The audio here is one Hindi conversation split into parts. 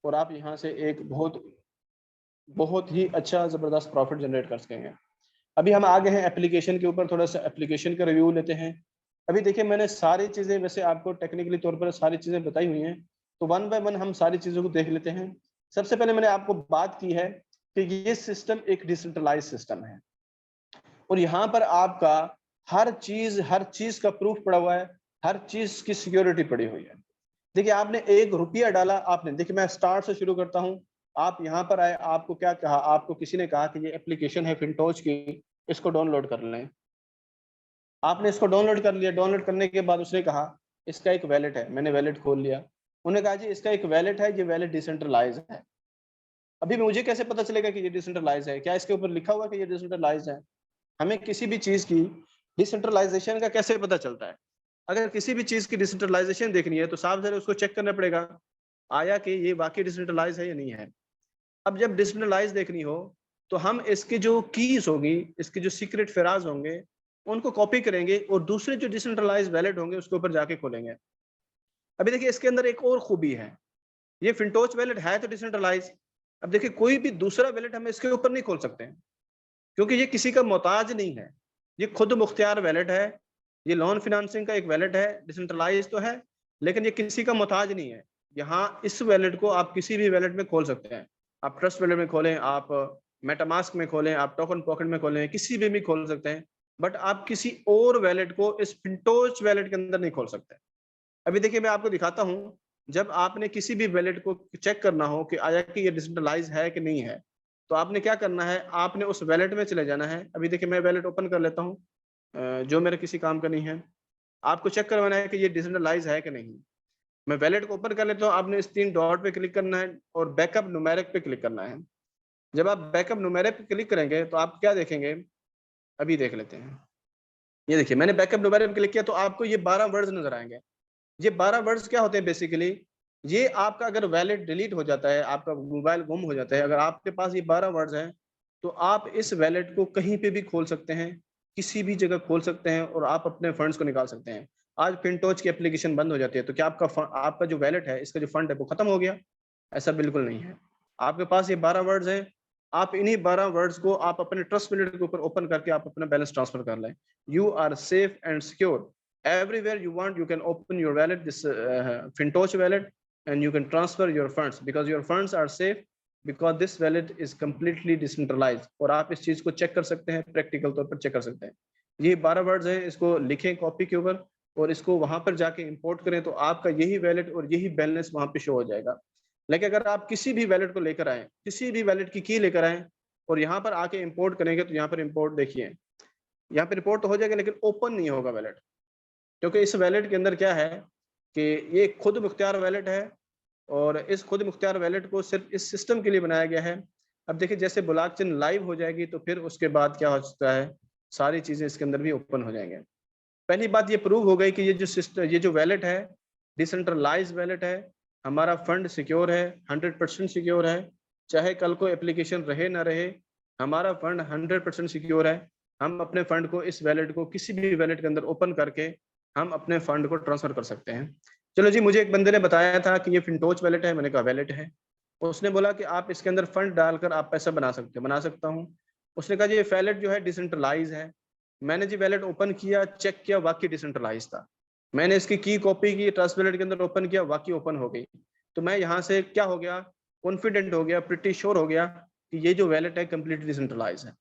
और आप यहाँ से एक बहुत ही अच्छा ज़बरदस्त प्रॉफिट जनरेट कर सकेंगे। अभी हम आ गए हैं एप्लीकेशन के ऊपर, थोड़ा सा एप्लीकेशन का रिव्यू लेते हैं। अभी देखिए मैंने सारी चीज़ें वैसे आपको टेक्निकली तौर पर सारी चीज़ें बताई हुई हैं, तो वन बाय वन हम सारी चीज़ों को देख लेते हैं। सबसे पहले मैंने आपको बात की है कि ये सिस्टम एक डिसेंट्रलाइज सिस्टम है और यहाँ पर आपका हर चीज़ का प्रूफ पड़ा हुआ है, हर चीज़ की सिक्योरिटी पड़ी हुई है। देखिए आपने 1 रुपया डाला, आपने देखिए मैं स्टार्ट से शुरू करता हूँ। आप यहाँ पर आए, आपको क्या कहा, आपको किसी ने कहा कि ये एप्लीकेशन है फिनटोच की, इसको डाउनलोड कर लें। आपने इसको डाउनलोड कर लिया, डाउनलोड करने के बाद उसने कहा इसका एक वैलेट है, मैंने वैलेट खोल लिया। उन्होंने कहा जी इसका एक वैलेट है, ये वैलेट डिसेंट्रलाइज है। अभी मुझे कैसे पता चलेगा कि ये डिसेंट्रलाइज है? क्या इसके ऊपर लिखा हुआ कि ये डिसेंट्रलाइज है? हमें किसी भी चीज की डिसेंट्रलाइजेशन का कैसे पता चलता है? अगर किसी भी चीज की डिसेंट्रलाइजेशन देखनी है तो साफ ज़रा उसको चेक करना पड़ेगा, आया कि ये वाकई डिसेंट्रलाइज है या नहीं है। अब जब डिसेंट्रलाइज देखनी हो तो हम इसकी जो कीज होगी, इसके जो सीक्रेट फ्राज होंगे, उनको कॉपी करेंगे और दूसरे जो डिसेंट्रलाइज वैलेट होंगे उसके ऊपर जाके खोलेंगे। अभी देखिए इसके अंदर एक और खूबी है, ये फिनटोच वैलेट है तो डिसेंट्रलाइज। अब देखिए कोई भी दूसरा वैलेट हम इसके ऊपर नहीं खोल सकते हैं क्योंकि ये किसी का मोहताज नहीं है, ये खुद मुख्तियार वैलेट है। ये लोन फिनेंसिंग का एक वैलेट है, डिसेंट्रलाइज तो है लेकिन ये किसी का मोहताज नहीं है। यहाँ इस वैलेट को आप किसी भी वैलेट में खोल सकते हैं। आप ट्रस्ट वैलेट में खोलें, आप मेटामास्क में खोलें, आप टोकन पॉकेट में खोलें, किसी भी खोल सकते हैं, बट आप किसी और वैलेट को इस फिनटोच वैलेट के अंदर नहीं खोल सकते। अभी देखिए मैं आपको दिखाता हूँ, जब आपने किसी भी वैलेट को चेक करना हो कि आया कि ये डिसेंट्रलाइज है कि नहीं है, तो आपने क्या करना है, आपने उस वैलेट में चले जाना है। अभी देखिए मैं वैलेट ओपन कर लेता हूँ, जो मेरे किसी काम का नहीं है। आपको चेक करवाना है कि ये डिसेंट्रलाइज है कि नहीं। मैं वैलेट को ओपन कर लेता हूँ, आपने इस 3 डॉट पे क्लिक करना है और बैकअप न्यूमेरिक पे क्लिक करना है। जब आप बैकअप न्यूमेरिक पे क्लिक करेंगे तो आप क्या देखेंगे, अभी देख लेते हैं। ये देखिए मैंने बैकअप न्यूमेरिक पे क्लिक किया तो आपको ये 12 वर्ड्स नजर आएंगे। ये 12 वर्ड्स क्या होते हैं बेसिकली, ये आपका अगर वैलेट डिलीट हो जाता है, आपका मोबाइल गुम हो जाता है, अगर आपके पास ये 12 वर्ड्स हैं तो आप इस वैलेट को कहीं पे भी खोल सकते हैं, किसी भी जगह खोल सकते हैं और आप अपने फंड्स को निकाल सकते हैं। आज फिनटोच की एप्लीकेशन बंद हो जाती है तो क्या आपका जो वैलेट है, इसका जो फंड है वो खत्म हो गया? ऐसा बिल्कुल नहीं है। आपके पास ये 12 वर्ड्स हैं, आप इन्हीं 12 वर्ड्स को आप अपने ट्रस्ट वैलेट के ऊपर ओपन करके आप अपना बैलेंस ट्रांसफर कर लें। You are safe and secure. Everywhere you want, you can open your wallet, this Fintoch wallet, and you can transfer your funds because your funds are safe because this wallet is completely decentralized। और आप इस चीज को चेक कर सकते हैं, प्रैक्टिकल तौर पर चेक कर सकते हैं। ये 12 वर्ड्स हैं, इसको लिखें कॉपी के ऊपर और इसको वहां पर जाके इंपोर्ट करें तो आपका यही वैलेट और यही बैलेंस वहां पे शो हो जाएगा। लेकिन अगर आप किसी भी वैलेट को लेकर आए, किसी भी वैलेट की लेकर आए और यहाँ पर आके इंपोर्ट करेंगे तो यहाँ पर इंपोर्ट देखिए, यहाँ पर रिपोर्ट तो हो जाएगा लेकिन ओपन नहीं होगा वैलेट, क्योंकि इस वैलेट के अंदर क्या है कि ये खुद मुख्तियार वैलेट है और इस खुद मुख्तियार वैलेट को सिर्फ इस सिस्टम के लिए बनाया गया है। अब देखिए जैसे ब्लॉकचेन लाइव हो जाएगी तो फिर उसके बाद क्या हो सकता है, सारी चीजें इसके अंदर भी ओपन हो जाएंगे। पहली बात ये प्रूव हो गई कि ये जो सिस्टम, ये जो वैलेट है डिसेंट्रलाइज वैलेट है, हमारा फंड सिक्योर है, 100% सिक्योर है। चाहे कल को एप्लीकेशन रहे ना रहे, हमारा फंड 100% सिक्योर है। हम अपने फंड को इस वैलेट को किसी भी वैलेट के अंदर ओपन करके हम अपने फंड को ट्रांसफर कर सकते हैं। चलो जी, मुझे एक बंदे ने बताया था कि ये फिनटोच वैलेट है, मैंने कहा वैलेट है। उसने बोला कि आप इसके अंदर फंड डालकर आप पैसा बना सकते हो, बना सकता हूँ। उसने कहा जी ये वैलेट जो है डिसेंट्रलाइज है। मैंने जी वैलेट ओपन किया, चेक किया, वाकई डिसेंट्रलाइज था। मैंने इसकी कॉपी की, ट्रस्ट वैलेट के अंदर ओपन किया, वाकई ओपन हो गई। तो मैं यहाँ से क्या हो गया, कॉन्फिडेंट हो गया, प्रिटी श्योर हो गया कि ये जो वैलेट है कंप्लीटली डिसेंट्रलाइज है।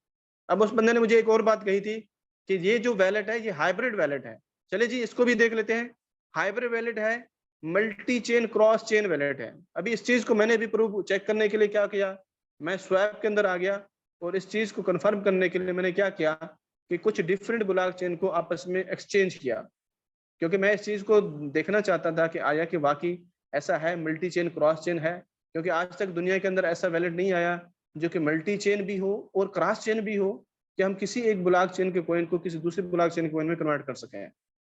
अब उस बंदे ने मुझे एक और बात कही थी कि ये जो वैलेट है ये हाइब्रिड वैलेट है। चलिए जी इसको भी देख लेते हैं। हाइब्रिड वैलेट है, multi chain cross chain wallet है। अभी इस चीज को मैंने भी प्रूव चेक करने के लिए क्या किया, मैं स्वैप के अंदर आ गया और इस चीज को कंफर्म करने के लिए मैंने क्या किया कि कुछ डिफरेंट ब्लॉकचेन को आपस में एक्सचेंज किया, क्योंकि मैं इस चीज को देखना चाहता था कि आया कि वाकई ऐसा है, मल्टी चेन क्रॉस चेन है। क्योंकि आज तक दुनिया के अंदर ऐसा वैलेट नहीं आया जो कि मल्टी चेन भी हो और क्रॉस चेन भी हो, कि हम किसी एक ब्लॉकचेन के कॉइन को किसी दूसरे ब्लॉकचेन के कॉइन में कन्वर्ट कर सकें।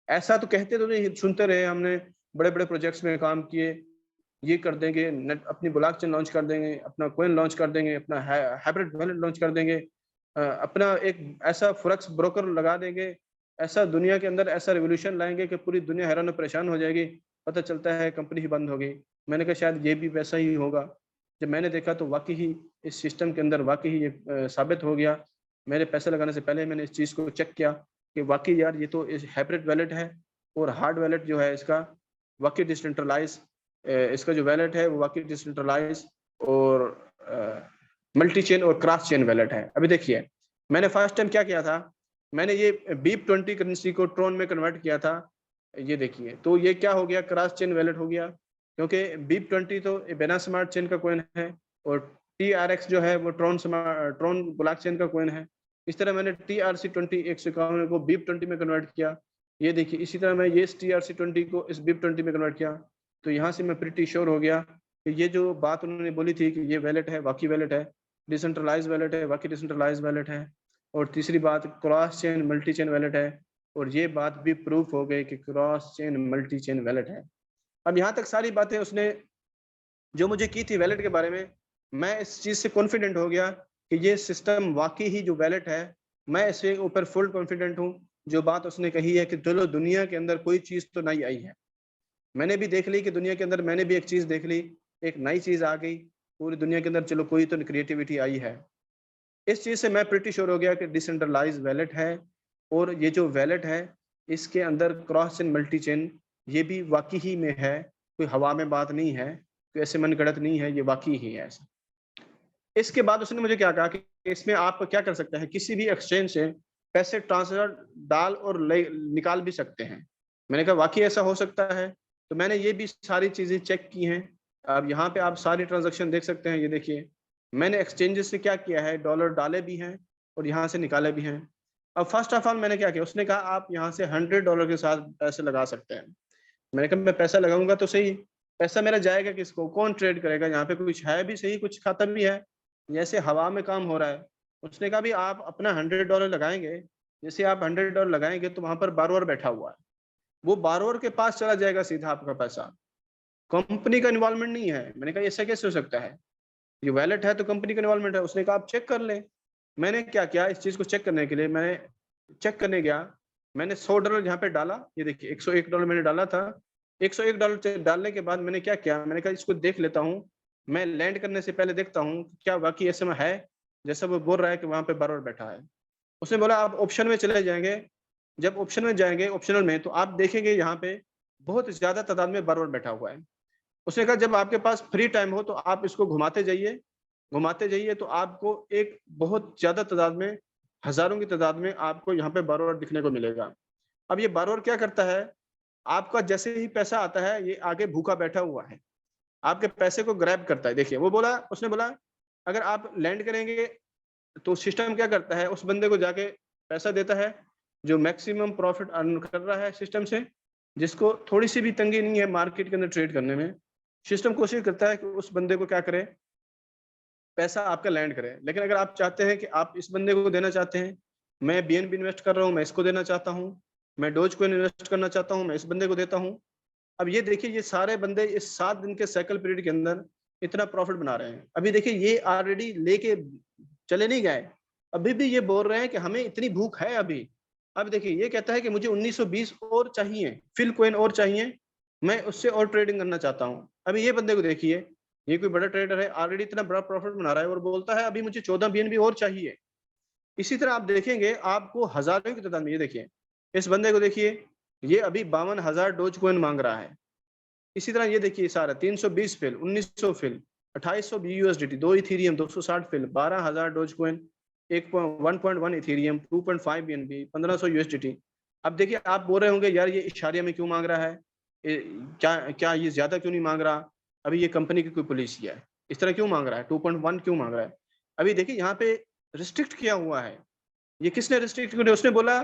ऐसा तो कहते तो नहीं, सुनते रहे हमने, बड़े बड़े प्रोजेक्ट्स में काम किए, ये कर देंगे, अपनी ब्लॉकचेन लॉन्च कर देंगे, अपना कॉइन लॉन्च कर देंगे, अपना हाइब्रिड वैलेट लॉन्च कर देंगे, अपना एक ऐसा फॉरेक्स ब्रोकर लगा देंगे, ऐसा दुनिया के अंदर ऐसा रिवोल्यूशन लाएंगे कि पूरी दुनिया हैरान और परेशान हो जाएगी। पता चलता है कंपनी ही बंद हो गई। मैंने कहा शायद ये भी वैसा ही होगा। जब मैंने देखा तो वाक़ई ही इस सिस्टम के अंदर वाक़ई ही ये साबित हो गया। मेरे पैसे लगाने से पहले मैंने इस चीज़ को चेक किया कि वाक़ई यार ये तो इस हाइब्रिड वॉलेट है और हार्ड वॉलेट जो है इसका वाक़ई डिसेंट्रलाइज़ इसका जो वॉलेट है वो वाक़ई डिसेंट्रलाइज़ और मल्टी चेन और क्रॉस चेन वॉलेट है। अभी देखिए, मैंने फर्स्ट टाइम क्या किया था, मैंने ये BEEP20 करेंसी को ट्रोन में कन्वर्ट किया था। ये देखिए, तो ये क्या हो गया, क्रॉस चेन वॉलेट हो गया, क्योंकि BEEP20 तो बिना स्मार्ट चेन का कॉइन है और TRX जो है वो ट्रोन ब्लॉकचेन का कॉइन है। इस तरह मैंने TRC20 151 को BEEP20 में कन्वर्ट किया। ये देखिए, इसी तरह मैं ये TRC20 को इस BEEP20 में कन्वर्ट किया। तो यहाँ से मैं प्रीटी श्योर हो गया कि ये जो बात उन्होंने बोली थी कि ये वॉलेट है, वाक़ई वॉलेट है, डिसेंट्रलाइज़्ड वॉलेट है, वाक़ई डिसेंट्रलाइज़्ड वॉलेट है। और तीसरी बात cross chain multi chain wallet है और ये बात भी प्रूफ हो गई कि cross chain multi chain wallet है। अब यहाँ तक सारी बातें उसने जो मुझे की थी वॉलेट के बारे में, मैं इस चीज़ से कॉन्फिडेंट हो गया कि ये सिस्टम वाक़ई ही जो वॉलेट है, मैं इसके ऊपर फुल कॉन्फिडेंट हूँ। जो बात उसने कही है कि चलो दुनिया के अंदर कोई चीज़ तो नई आई है। मैंने भी देख ली कि दुनिया के अंदर मैंने भी एक चीज़ देख ली, एक नई चीज़ आ गई, पूरी दुनिया के अंदर चलो कोई तो क्रिएटिविटी आई है। इस चीज़ से मैं प्रीटी श्योर हो गया कि डिसेंट्रलाइज़्ड वॉलेट है और ये जो वॉलेट है, इसके अंदर क्रॉस चेन, मल्टी चेन ये भी वाक़ई ही में है, कोई हवा में बात नहीं है, कोई ऐसे मनगढ़ंत नहीं है, ये वाक़ई ही है ऐसा। इसके बाद उसने मुझे क्या कहा कि इसमें आप क्या कर सकते हैं, किसी भी एक्सचेंज से पैसे ट्रांसफर डाल और ले निकाल भी सकते हैं। मैंने कहा वाक़ई ऐसा हो सकता है? तो मैंने ये भी सारी चीज़ें चेक की हैं। अब यहाँ पे आप सारी ट्रांज़ैक्शन देख सकते हैं, ये देखिए। मैंने एक्सचेंजेस से क्या किया है, डॉलर डाले भी हैं और यहाँ से निकाले भी हैं। अब फर्स्ट ऑफ ऑल मैंने क्या किया, उसने कहा आप यहाँ से $100 के साथ पैसे लगा सकते हैं। मैंने कहा मैं पैसा लगाऊँगा तो सही, पैसा मेरा जाएगा किसको? कौन ट्रेड करेगा? यहाँ पे कुछ है भी सही, कुछ खाता भी है। जैसे हवा में काम हो रहा है। उसने कहा, "भई आप अपना $100 लगाएँगे, जैसे आप $100 लगाएँगे तो वहाँ पर बोरोवर बैठा हुआ है। वो बोरोवर के पास चला जाएगा सीधा आपका पैसा। कंपनी का इन्वॉल्वमेंट नहीं है।" मैंने कहा, "ऐसा कैसे हो सकता है? ये वॉलेट है तो कंपनी का इन्वॉल्वमेंट है।" उसने कहा, "आप चेक कर लें।" मैंने क्या किया, इस चीज़ को चेक करने के लिए मैं चेक करने गया। मैंने $100 यहाँ पे डाला, ये देखिए $101 मैंने डाला था। $101 डालने के बाद मैंने क्या किया, मैंने कहा इसको देख लेता हूँ। मैं लैंड करने से पहले देखता हूँ, क्या वाक़ई ऐसे में है, जैसा वो बोल रहा है कि वहाँ पे बोरोवर बैठा है। उसने बोला आप ऑप्शन में चले जाएँगे, जब ऑप्शन में जाएँगे, ऑप्शनल में, तो आप देखेंगे यहाँ पे बहुत ज़्यादा तादाद में बोरोवर बैठा हुआ है। उसने कहा जब आपके पास फ्री टाइम हो तो आप इसको घुमाते जाइए तो आपको एक बहुत ज़्यादा तादाद में, हज़ारों की तादाद में आपको यहाँ पे बोरोवर दिखने को मिलेगा। अब ये बोरोवर क्या करता है, आपका जैसे ही पैसा आता है, ये आगे भूखा बैठा हुआ है। आपके पैसे को ग्रैब करता है। देखिए, उसने बोला अगर आप लैंड करेंगे तो सिस्टम क्या करता है, उस बंदे को जाके पैसा देता है, जो मैक्सिमम प्रॉफिट अर्न कर रहा है सिस्टम से, जिसको थोड़ी-सी भी तंगी नहीं है मार्केट के अंदर ट्रेड करने में। सिस्टम कोशिश करता है कि उस बंदे को क्या करे, पैसा आपका लैंड करे। लेकिन अगर आप चाहते हैं कि आप इस बंदे को देना चाहते हैं, मैं बीएनबी इन्वेस्ट कर रहा हूँ, मैं इसको देना चाहता हूँ, मैं डोजकॉइन इन्वेस्ट करना चाहता हूँ, मैं इस बंदे को देता हूँ। अब ये देखिए, ये सारे बंदे इस 7 दिन के साइकिल पीरियड के अंदर इतना प्रॉफिट बना रहे हैं। अभी देखिए, ये ऑलरेडी लेके चले नहीं गए, अभी भी ये बोल रहे हैं कि हमें इतनी भूख है अभी। अब देखिए, ये कहता है कि मुझे 1920 और चाहिए, फिल कॉइन और चाहिए, मैं उससे और ट्रेडिंग करना चाहता हूँ। अभी ये बंदे को देखिए, ये कोई बड़ा ट्रेडर है, ऑलरेडी इतना बड़ा प्रॉफिट बना रहा है और बोलता है अभी मुझे 14 बीएनबी और चाहिए। इसी तरह आप देखेंगे, आपको हज़ारों की तादाद में, ये देखिए, इस बंदे को देखिए, ये अभी 52,000 डोजकॉइन माँग रहा है। इसी तरह ये देखिए सारा 320 FIL, 1900 FIL, 2800 USDT, 2 Ethereum, 260 FIL, 12,000 Dogecoin, 1.1 Ethereum, 2.5 BNB, 1500 USDT. अब देखिए, आप बोल रहे होंगे यार ये इशारिया में क्यों माँग रहा है? क्या क्या ये ज़्यादा क्यों नहीं माँग रहा? अभी ये कंपनी की कोई पॉलिसी है। इस तरह क्यों माँग रहा है? 2.1 क्यों माँग रहा है? अभी देखिए यहाँ पे रिस्ट्रिक्ट किया हुआ है। ये किसने रिस्ट्रिक्ट किया? उसने बोला,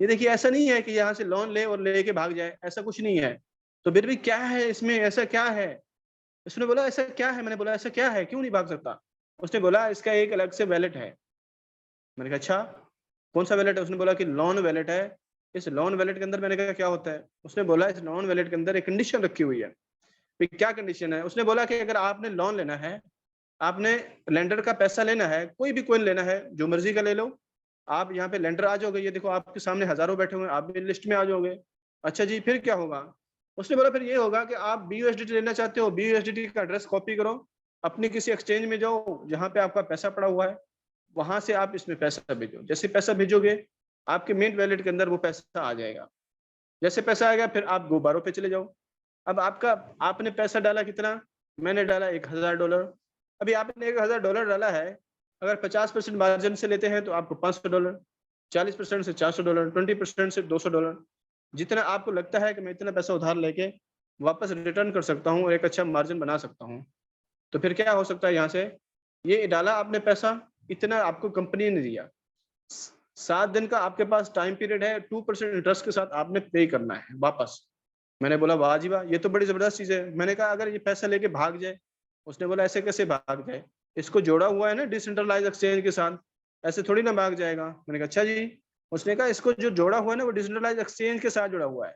ये देखिए ऐसा नहीं है कि यहाँ से लोन ले और लेके भाग जाए, ऐसा कुछ नहीं है। तो फिर भी क्या है इसमें, ऐसा क्या है? उसने बोला ऐसा क्या है? मैंने बोला ऐसा क्या है? क्यों नहीं भाग सकता? उसने बोला इसका एक अलग से वॉलेट है। मैंने कहा अच्छा, कौन-सा वॉलेट है? उसने बोला कि लोन वॉलेट है। इस लोन वॉलेट के अंदर, मैंने कहा क्या होता है? उसने बोला इस लोन वॉलेट के अंदर एक कंडीशन रखी हुई है। फिर क्या कंडीशन है? उसने बोला कि अगर आपने लोन लेना है, आपने लेंडर का पैसा लेना है, कोई भी कॉइन लेना है, जो मर्ज़ी का ले लो। आप यहाँ पे लेंडर आ जाओगे, ये देखो आपके सामने हज़ारों बैठे हुए हैं, आप भी लिस्ट में आ जाओगे। अच्छा जी, फिर क्या होगा? उसने बोला फिर ये होगा कि आप BUSDT लेना चाहते हो, BUSDT का एड्रेस कॉपी करो, अपनी किसी एक्सचेंज में जाओ जहाँ पे आपका पैसा पड़ा हुआ है, वहां से आप इसमें पैसा भेजो। जैसे पैसा भेजोगे आपके मेन वैलेट के अंदर वो पैसा आ जाएगा। जैसे पैसा आ गया फिर आप दोबारा पे चले जाओ। अब आपने पैसा डाला कितना? मैंने डाला $1000। अभी आपने $1000 डाला है, अगर 50% मार्जिन से लेते हैं तो आपको $500, 40% से $400, 20% से $200। जितना आपको लगता है कि मैं इतना पैसा उधार लेके वापस रिटर्न कर सकता हूँ और एक अच्छा मार्जिन बना सकता हूँ, तो फिर क्या हो सकता है यहाँ से, ये डाला आपने पैसा, इतना आपको कंपनी ने दिया, 7 दिन का आपके पास टाइम पीरियड है, 2% इंटरेस्ट के साथ आपने पे करना है वापस। मैंने बोला वाह जी वाह, ये तो बड़ी जबरदस्त चीज है। मैंने कहा अगर ये पैसा लेके भाग जाए? उसने बोला ऐसे कैसे भाग जाए, इसको जोड़ा हुआ है ना डिसेंट्रलाइज एक्सचेंज के साथ, ऐसे थोड़ी ना भाग जाएगा। मैंने कहा अच्छा जी। उसने कहा इसको जो जोड़ा हुआ है ना वो डिसेंट्रलाइज एक्सचेंज के साथ जुड़ा हुआ है,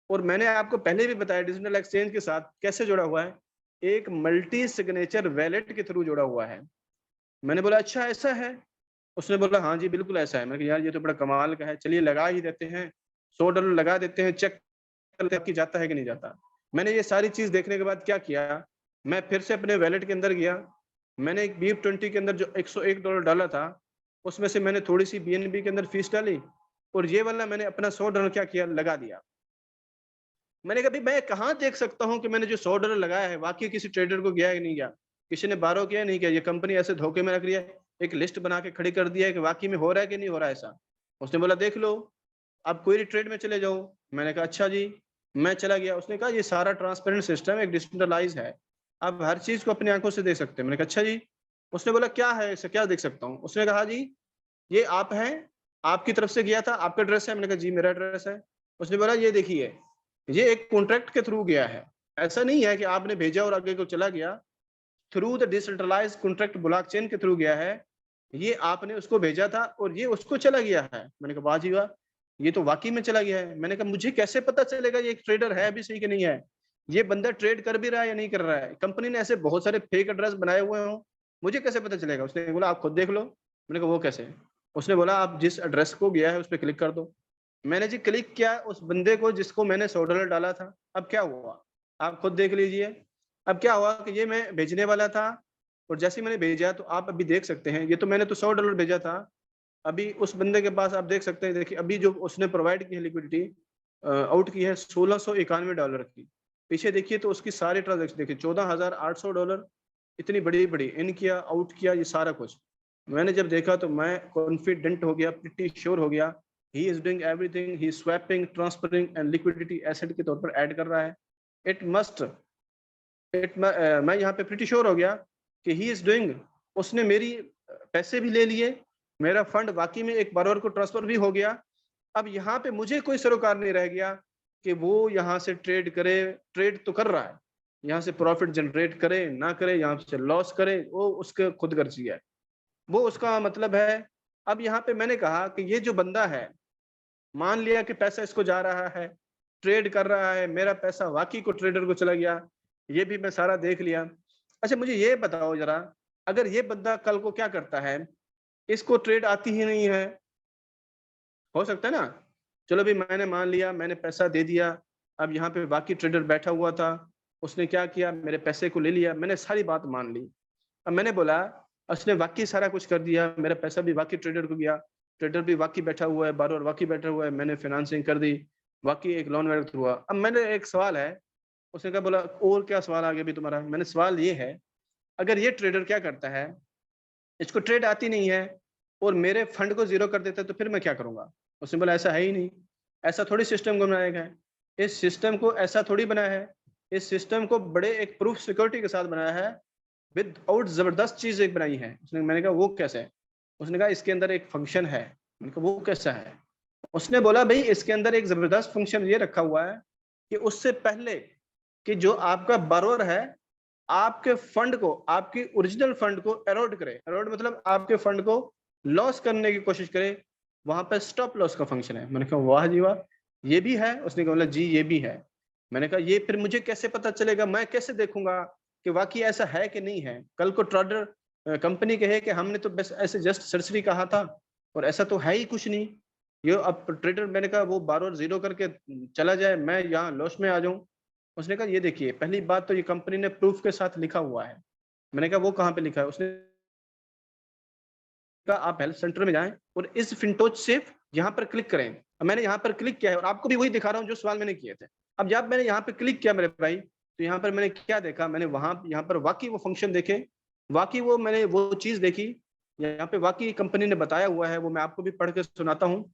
और मैंने आपको पहले भी बताया डिजिटल एक्सचेंज के साथ कैसे जुड़ा हुआ है, एक मल्टी सिग्नेचर वैलेट के थ्रू जुड़ा हुआ है। मैंने बोला अच्छा ऐसा है? उसने बोला हाँ जी बिल्कुल ऐसा है। मैंने कहा यार ये तो बड़ा कमाल का है, चलिए लगा ही देते हैं, $100 लगा देते हैं, चेक करते हैं कि जाता है कि नहीं जाता। मैंने ये सारी चीज देखने के बाद क्या किया, मैं फिर से अपने वैलेट के अंदर गया, मैंने एक BF20 के अंदर जो $101 डाला था, उसमें से मैंने थोड़ी सी BNB के अंदर फीस डाली, और ये वाला मैंने अपना $100 क्या किया, लगा दिया। मैंने कहा मैं कहाँ देख सकता हूँ कि मैंने जो $100 लगाया है वाकई किसी ट्रेडर को गया है कि नहीं गया, किसी ने बारो किया नहीं किया, ये कंपनी ऐसे धोखे में रख रही है, एक लिस्ट बना के खड़ी कर दिया है कि वाकई में हो रहा है कि नहीं हो रहा है ऐसा। उसने बोला देख लो, आप कोई ट्रेड में चले जाओ। मैंने कहा अच्छा जी। मैं चला गया। उसने कहा ये सारा ट्रांसपेरेंट सिस्टम एक डिसेंट्रलाइज है, आप हर चीज को अपनी आंखों से देख सकते हैं। मैंने कहा अच्छा जी। उसने बोला क्या है ऐसा, क्या देख सकता हूँ? उसने कहा जी ये आप हैं, आपकी तरफ से गया था, आपका एड्रेस है? मैंने कहा जी मेरा एड्रेस है। उसने बोला ये देखिए, ये एक कॉन्ट्रैक्ट के थ्रू गया है, ऐसा नहीं है कि आपने भेजा और आगे को चला गया, through the decentralise contract blockchain के थ्रू गया है, ये आपने उसको भेजा था और ये उसको चला गया है। मैंने कहा वाह जी वाह, ये तो वाकई में चला गया है। मैंने कहा मुझे कैसे पता चलेगा ये एक ट्रेडर है भी सही कि नहीं है, ये बंदा ट्रेड कर भी रहा है या नहीं कर रहा है, कंपनी ने ऐसे बहुत सारे फेक एड्रेस बनाए हुए हों, मुझे कैसे पता चलेगा? उसने बोला आप खुद देख लो। मैंने कहा वो कैसे? उसने बोला आप जिस एड्रेस को गया है उस पर क्लिक कर दो। मैंने जी क्लिक किया उस बंदे को जिसको मैंने $100 डाला था। अब क्या हुआ आप खुद देख लीजिए। अब क्या हुआ कि ये मैं भेजने वाला था, और जैसे ही मैंने भेजा तो आप अभी देख सकते हैं, ये तो मैंने तो $100 भेजा था, अभी उस बंदे के पास आप देख सकते हैं, देखिए अभी जो उसने प्रोवाइड की है लिक्विडिटी, आउट की है $1691 की। पीछे देखिए तो उसकी सारी ट्रांजेक्शन देखिए, $14,800, इतनी बड़ी बड़ी इन किया आउट किया, ये सारा कुछ मैंने जब देखा तो मैं कॉन्फिडेंट हो गया, प्रिटी श्योर हो गया, he is doing everything, he swapping, transferring and liquidity asset के तौर पर ऐड कर रहा है। इट मस्ट मैं यहाँ पे प्रिटी श्योर हो गया कि ही इज डूइंग, उसने मेरी पैसे भी ले लिए, मेरा फंड वाकई में एक बारोवर को ट्रांसफर भी हो गया। अब यहाँ पे मुझे कोई सरोकार नहीं रह गया कि वो यहाँ से ट्रेड करे, ट्रेड तो कर रहा है, यहाँ से प्रॉफिट जनरेट करे ना करे, यहाँ से लॉस करे, वो उसके खुद गर्जी है, वो उसका मतलब है। अब यहाँ पे मैंने कहा कि ये जो बंदा है, मान लिया कि पैसा इसको जा रहा है, ट्रेड कर रहा है, मेरा पैसा वाकई को ट्रेडर को चला गया, ये भी मैं सारा देख लिया। अच्छा मुझे ये बताओ जरा, अगर ये बंदा कल को क्या करता है, इसको ट्रेड आती ही नहीं है, हो सकता है ना, चलो भी मैंने मान लिया, मैंने पैसा दे दिया, अब यहाँ पे बाकी ट्रेडर बैठा हुआ था, उसने क्या किया, मेरे पैसे को ले लिया, मैंने सारी बात मान ली। अब मैंने बोला उसने वाकई सारा कुछ कर दिया, मेरा पैसा भी वाकई ट्रेडर को गया, ट्रेडर भी वाकई बैठा हुआ है, बार वाकई बैठा हुआ है, मैंने फाइनेंसिंग कर दी, वाकई एक लोन वगैरह हुआ। अब मैंने एक सवाल है, उसने कहा बोला और क्या सवाल आगे भी तुम्हारा? मैंने सवाल ये है, अगर ये ट्रेडर क्या करता है, इसको ट्रेड आती नहीं है और मेरे फंड को जीरो कर देता है, तो फिर मैं क्या करूंगा? उसने बोला ऐसा है ही नहीं, ऐसा थोड़ी सिस्टम को बनाया गया है, इस सिस्टम को ऐसा थोड़ी बनाया है, इस सिस्टम को बड़े एक प्रूफ सिक्योरिटी के साथ बनाया है, विदाउट जबरदस्त चीज एक बनाई है उसने। मैंने कहा वो कैसे? उसने कहा इसके अंदर एक फंक्शन है। मैंने कहा वो कैसा है? उसने बोला भाई इसके अंदर एक जबरदस्त फंक्शन ये रखा हुआ है कि उससे पहले कि जो आपका बारोअर है आपके फंड को, आपकी ओरिजिनल फंड को एरोड करे, एरोड मतलब आपके फंड को लॉस करने की कोशिश करे, वहां पर स्टॉप लॉस का फंक्शन है। मैंने कहा वाह जी वाह, ये भी है? उसने कहा जी ये भी है। मैंने कहा ये फिर मुझे कैसे पता चलेगा, मैं कैसे देखूंगा कि वाकई ऐसा है कि नहीं है? कल को ट्रेडर कंपनी कहे कि हमने तो बस ऐसे जस्ट सरसरी कहा था और ऐसा तो है ही कुछ नहीं, ये अब ट्रेडर, मैंने कहा वो बार बार जीरो करके चला जाए, मैं यहाँ लॉस में आ जाऊं। उसने कहा ये देखिए, पहली बात तो ये कंपनी ने प्रूफ के साथ लिखा हुआ है। मैंने कहा वो कहाँ पे लिखा है? उसने कहा आप हेल्थ सेंटर में जाएं और इस फिनटोच से यहाँ पर क्लिक करें। अब मैंने यहाँ पर क्लिक किया है और आपको भी वही दिखा रहा हूँ जो सवाल मैंने किए थे। अब जब मैंने यहाँ पे क्लिक किया मेरे भाई, तो यहाँ पर मैंने क्या देखा, मैंने वहां यहाँ पर वाकई वो फंक्शन देखे, वाकई वो मैंने वो चीज देखी, यहाँ पे वाकई कंपनी ने बताया हुआ है, वो मैं आपको भी पढ़ के सुनाता हूँ।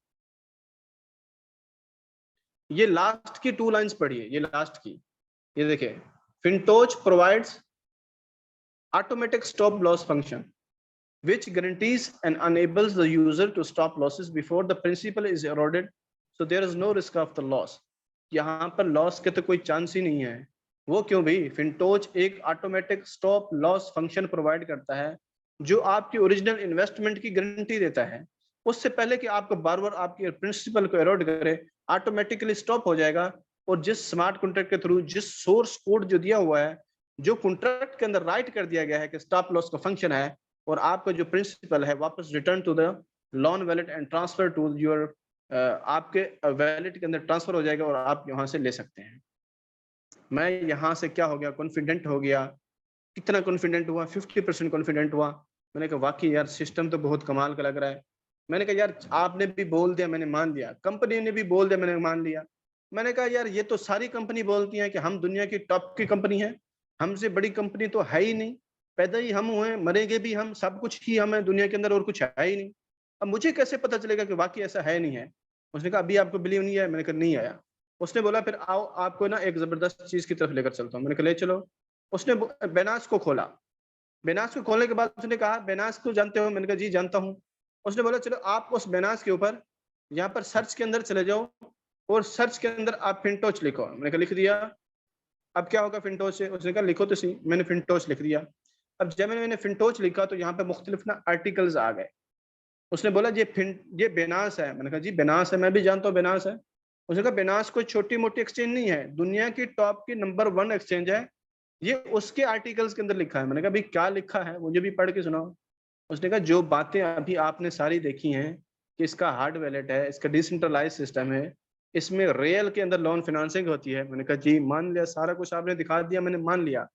ये लास्ट की 2 लाइंस पढ़िए, ये लास्ट की, ये देखिए, Fintoch provides automatic stop loss function which guarantees and enables the user to stop losses before the principal is eroded, so there is no risk of the loss। यहाँ पर लॉस के तो कोई चांस ही नहीं है। वो क्यों भाई? फिनटोच एक automatic stop loss function provide करता है जो आपकी ओरिजिनल इन्वेस्टमेंट की गारंटी देता है। उससे पहले कि आपको बार बार आपके प्रिंसिपल को एरोड करे, ऑटोमेटिकली स्टॉप हो जाएगा। और जिस स्मार्ट कॉन्ट्रैक्ट के थ्रू जिस सोर्स कोड जो दिया हुआ है, जो कॉन्ट्रैक्ट के अंदर राइट कर दिया गया है कि स्टॉप लॉस का फंक्शन है, और आपका जो प्रिंसिपल है वापस return to the loan wallet and transfer to your, आपके वैलेट के अंदर ट्रांसफर हो जाएगा और आप यहाँ से ले सकते हैं। मैं यहाँ से क्या हो गया, कॉन्फिडेंट हो गया। कितना कॉन्फिडेंट हुआ? 50% कॉन्फिडेंट हुआ। मैंने कहा वाकई यार सिस्टम तो बहुत कमाल का लग रहा है। मैंने कहा यार आपने भी बोल दिया, मैंने मान लिया, कंपनी ने भी बोल दिया, मैंने मान लिया। मैंने कहा यार ये तो सारी कंपनी बोलती है कि हम दुनिया की टॉप की कंपनी है, हमसे बड़ी कंपनी तो है ही नहीं, पैदा ही हम हुए, मरेंगे भी हम, सब कुछ ही हम है दुनिया के अंदर, और कुछ है ही नहीं। अब मुझे कैसे पता चलेगा कि वाकई ऐसा है नहीं है? उसने कहा अभी आपको बिलीव नहीं है। मैंने कहा नहीं आया। उसने बोला फिर आओ आपको ना एक जबरदस्त चीज की तरफ लेकर चलता हूँ। मैंने कहा ले चलो। उसने बेनास को खोला। बेनास को खोलने के बाद उसने कहा बेनास को जानते हो? मैंने कहा जी जानता हूँ। उसने बोला चलो आप उस बेनास के ऊपर यहाँ पर सर्च के अंदर चले जाओ और सर्च के अंदर आप फिनटोच लिखो। मैंने कहा लिख दिया। अब क्या होगा फिनटोच से? उसने कहा लिखो तो सही। मैंने फिनटोच लिख दिया। अब जब मैंने फिनटोच लिखा तो यहाँ पे मुख्तलिफ ना आर्टिकल्स आ गए। उसने बोला ये बेनास है। मैंने कहा जी बेनास है, मैं भी जानता हूँ बेनास है। उसने कहा बेनास कोई छोटी मोटी एक्सचेंज नहीं है, दुनिया की टॉप की नंबर 1 एक्सचेंज है, ये उसके आर्टिकल्स के अंदर लिखा है। मैंने कहा भाई क्या लिखा है, मुझे भी पढ़ के सुनाओ। उसने कहा जो बातें अभी आपने सारी देखी हैं कि इसका हार्ड वैलेट है, इसका डिसेंट्रलाइज सिस्टम है, इसमें रियल के अंदर लोन फाइनेंसिंग होती है। मैंने कहा जी मान लिया, सारा कुछ आपने दिखा दिया, मैंने मान लिया,